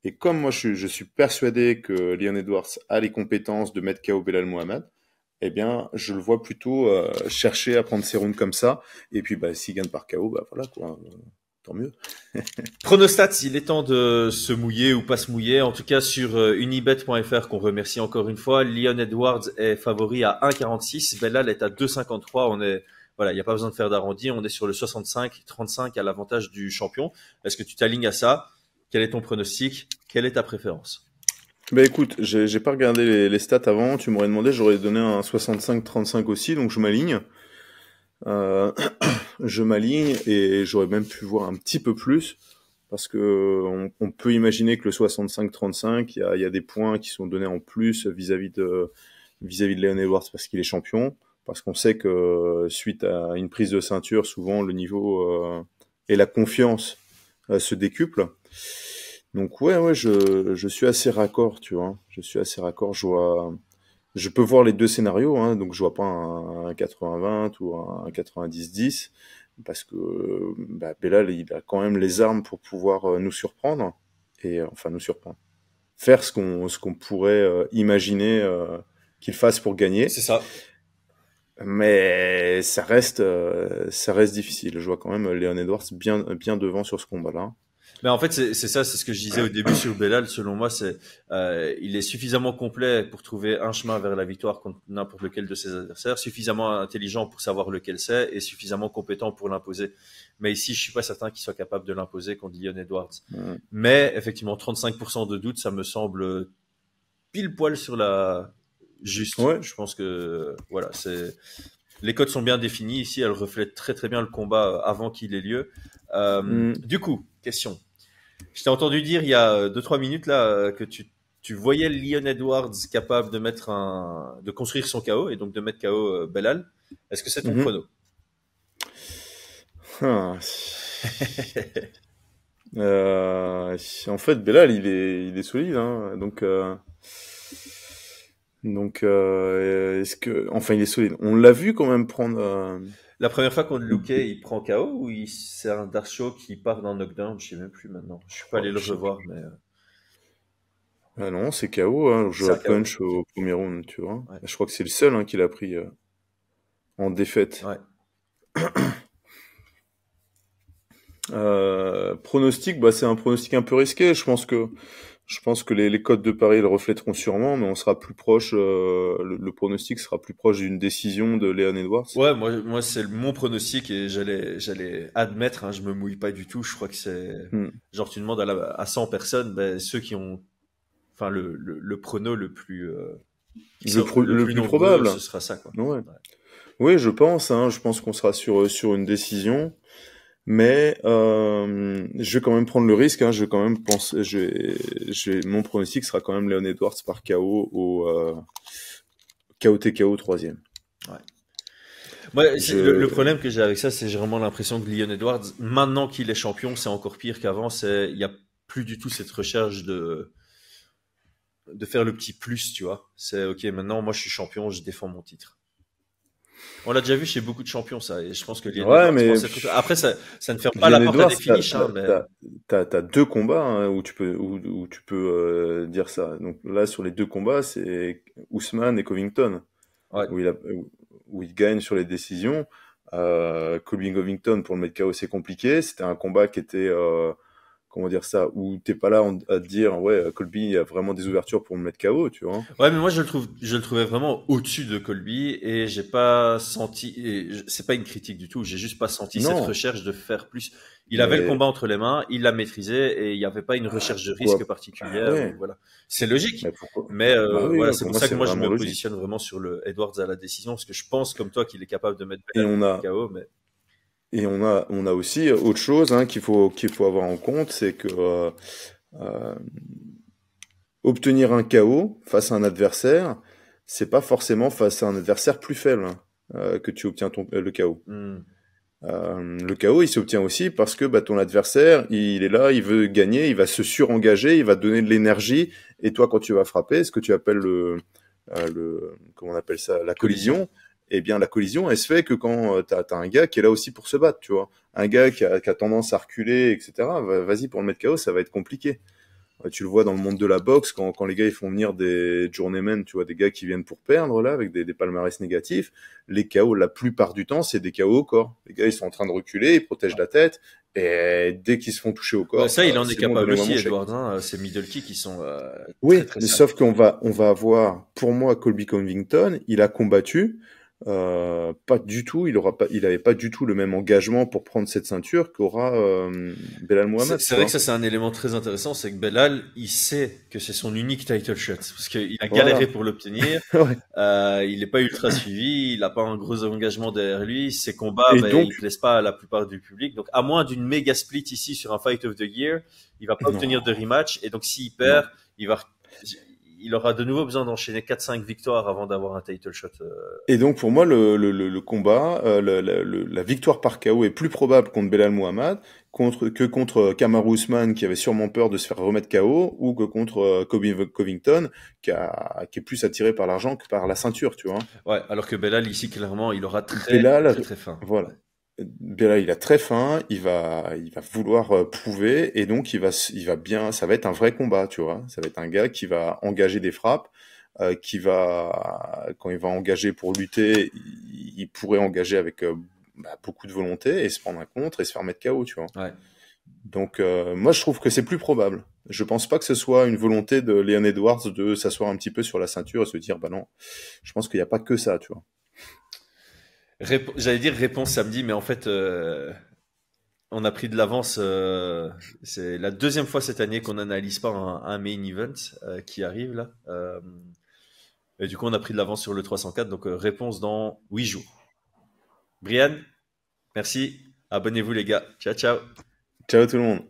Speaker 6: Et comme moi, je suis persuadé que Leon Edwards a les compétences de mettre KO Belal Mohamed, eh bien, je le vois plutôt chercher à prendre ses rounds comme ça. Et puis, s'il gagne par KO, voilà quoi, tant mieux.
Speaker 1: Pronostats, il est temps de se mouiller ou pas se mouiller. En tout cas, sur unibet.fr, qu'on remercie encore une fois, Leon Edwards est favori à 1,46. Belal est à 2,53. Il n'y a pas besoin de faire d'arrondi. On est sur le 65-35 à l'avantage du champion. Est-ce que tu t'alignes à ça? Quel est ton pronostic? Quelle est ta préférence?
Speaker 6: Écoute, j'ai pas regardé les stats avant. Tu m'aurais demandé, j'aurais donné un 65-35 aussi, donc je m'aligne. Je m'aligne et j'aurais même pu voir un petit peu plus parce que on peut imaginer que le 65-35, il y a des points qui sont donnés en plus vis-à-vis de Leon Edwards parce qu'il est champion, parce qu'on sait que suite à une prise de ceinture, souvent le niveau et la confiance se décuplent. Donc je suis assez raccord, tu vois. Je suis assez raccord. Je peux voir les deux scénarios, hein, donc je vois pas un 80-20 ou un 90-10 parce que Belal il a quand même les armes pour pouvoir nous surprendre et nous surprendre, faire ce qu'on pourrait imaginer qu'il fasse pour gagner.
Speaker 1: C'est ça.
Speaker 6: Mais ça reste difficile. Je vois quand même Leon Edwards bien devant sur ce combat-là.
Speaker 1: Mais en fait, c'est ça, c'est ce que je disais au début sur Belal. Selon moi, il est suffisamment complet pour trouver un chemin vers la victoire contre n'importe lequel de ses adversaires, suffisamment intelligent pour savoir lequel c'est et suffisamment compétent pour l'imposer. Mais ici, je suis pas certain qu'il soit capable de l'imposer contre Leon Edwards. Mais effectivement, 35% de doute, ça me semble pile poil sur la juste.
Speaker 6: Ouais.
Speaker 1: Je pense que voilà, les codes sont bien définis ici. Elles reflètent très très bien le combat avant qu'il ait lieu. Du coup, question. Je t'ai entendu dire il y a 2-3 minutes là que tu voyais Leon Edwards capable de construire son KO et donc de mettre KO Belal. Est-ce que c'est ton chrono?
Speaker 6: En fait, Belal, il est solide, hein. Est-ce que, enfin, il est solide. On l'a vu quand même prendre.
Speaker 1: La première fois qu'on le lookait, il prend KO ou c'est un Dark Show qui part dans le knockdown? Je sais même plus maintenant. Je suis pas allé le revoir, mais.
Speaker 6: Ah non, c'est KO, hein. Je punch au premier round, tu vois. Ouais. Je crois que c'est le seul hein, qu'il a pris en défaite.
Speaker 1: Ouais.
Speaker 6: Pronostic, bah c'est un pronostic un peu risqué. Je pense que les codes de Paris le reflèteront sûrement, mais on sera plus proche. Le pronostic sera plus proche d'une décision de Leon Edwards.
Speaker 1: Ouais, moi c'est mon pronostic et j'allais admettre. Hein, je me mouille pas du tout. Je crois que c'est genre tu demandes à 100 personnes, ben, ceux qui ont, enfin le prono le plus
Speaker 6: le plus nombreux, probable,
Speaker 1: ce sera ça quoi.
Speaker 6: Ouais. Oui, je pense. Hein, je pense qu'on sera sur une décision. Mais je vais quand même prendre le risque. Hein, je vais quand même penser. Mon pronostic sera quand même Leon Edwards par KO au KO TKO 3e.
Speaker 1: Ouais. Ouais, le problème que j'ai avec ça, c'est j'ai vraiment l'impression que Leon Edwards, maintenant qu'il est champion, c'est encore pire qu'avant. Il y a plus du tout cette recherche de faire le petit plus, tu vois. C'est ok. Maintenant, moi, je suis champion, je défends mon titre. On l'a déjà vu chez beaucoup de champions, ça, et je pense que Leon Edwards,
Speaker 6: mais
Speaker 1: après, ça ne ferme pas la porte à des finishes, hein, mais...
Speaker 6: T'as 2 combats hein, où tu peux dire ça. Donc là, sur les 2 combats, c'est Usman et Covington,
Speaker 1: ouais.
Speaker 6: où il gagne sur les décisions. Colby Covington, pour le mettre KO, c'est compliqué. C'était un combat qui était... comment dire ça, où t'es pas là à te dire ouais Colby a vraiment des ouvertures pour me mettre KO, tu vois.
Speaker 1: Ouais, mais moi je le trouvais vraiment au-dessus de Colby et j'ai pas senti, et c'est pas une critique du tout, j'ai juste pas senti cette recherche de faire plus. Il avait le combat entre les mains, il l'a maîtrisé et il y avait pas une recherche de risque particulière. Ouais. Voilà, c'est logique. Mais voilà, c'est pour ça que moi je me positionne vraiment sur le Edwards à la décision parce que je pense comme toi qu'il est capable de mettre KO, mais.
Speaker 6: Et on a aussi autre chose hein, qu'il faut avoir en compte, c'est que obtenir un KO face à un adversaire, c'est pas forcément face à un adversaire plus faible que tu obtiens le KO. Le KO, il s'obtient aussi parce que ton adversaire, il est là, il veut gagner, il va se surengager, il va donner de l'énergie, et toi, quand tu vas frapper, ce que tu appelles comment on appelle ça, la collision. Eh bien, la collision, elle se fait que quand t'as un gars qui est là aussi pour se battre, tu vois. Un gars qui a tendance à reculer, etc. Vas-y, pour le mettre KO, ça va être compliqué. Tu le vois dans le monde de la boxe, quand les gars ils font venir des journeymen, tu vois, des gars qui viennent pour perdre, là, avec des palmarès négatifs. Les KO, la plupart du temps, c'est des KO au corps. Les gars, ils sont en train de reculer, ils protègent la tête, et dès qu'ils se font toucher au corps...
Speaker 1: ça, il en est capable aussi, Edwards, hein, ces middle kicks qui sont
Speaker 6: oui,
Speaker 1: très, très
Speaker 6: mais sauf qu'on va avoir, pour moi, Colby Covington, il a combattu, pas du tout, il avait pas du tout le même engagement pour prendre cette ceinture qu'aura Belal Muhammad.
Speaker 1: C'est vrai que ça c'est un élément très intéressant, c'est que Belal, il sait que c'est son unique title shot parce qu'il a galéré pour l'obtenir. Ouais. Il n'est pas ultra suivi, il n'a pas un gros engagement derrière lui, ses combats ils plaisent pas à la plupart du public. Donc à moins d'une méga split ici sur un Fight of the Year, il va pas obtenir de rematch et donc s'il perd, il aura de nouveau besoin d'enchaîner 4-5 victoires avant d'avoir un title shot.
Speaker 6: Et donc, pour moi, le combat, la victoire par KO est plus probable contre Belal Muhammad que contre Kamaru Usman, qui avait sûrement peur de se faire remettre KO, ou que contre Covington, qui est plus attiré par l'argent que par la ceinture, tu vois.
Speaker 1: Ouais, alors que Belal, ici, clairement, il aura très faim.
Speaker 6: Voilà. Belal, il a très faim, il va vouloir prouver, et donc il va bien, ça va être un vrai combat, tu vois. Ça va être un gars qui va engager des frappes, quand il va engager pour lutter, il pourrait engager avec beaucoup de volonté et se prendre un contre et se faire mettre KO, tu vois.
Speaker 1: Ouais.
Speaker 6: Donc moi je trouve que c'est plus probable. Je pense pas que ce soit une volonté de Leon Edwards de s'asseoir un petit peu sur la ceinture et se dire bah non, je pense qu'il n'y a pas que ça, tu vois.
Speaker 1: J'allais dire réponse samedi, mais en fait, on a pris de l'avance. C'est la deuxième fois cette année qu'on n'analyse pas un main event qui arrive là. Et du coup, on a pris de l'avance sur le 304. Donc, réponse dans 8 jours. Brian, merci. Abonnez-vous les gars. Ciao, ciao.
Speaker 6: Ciao tout le monde.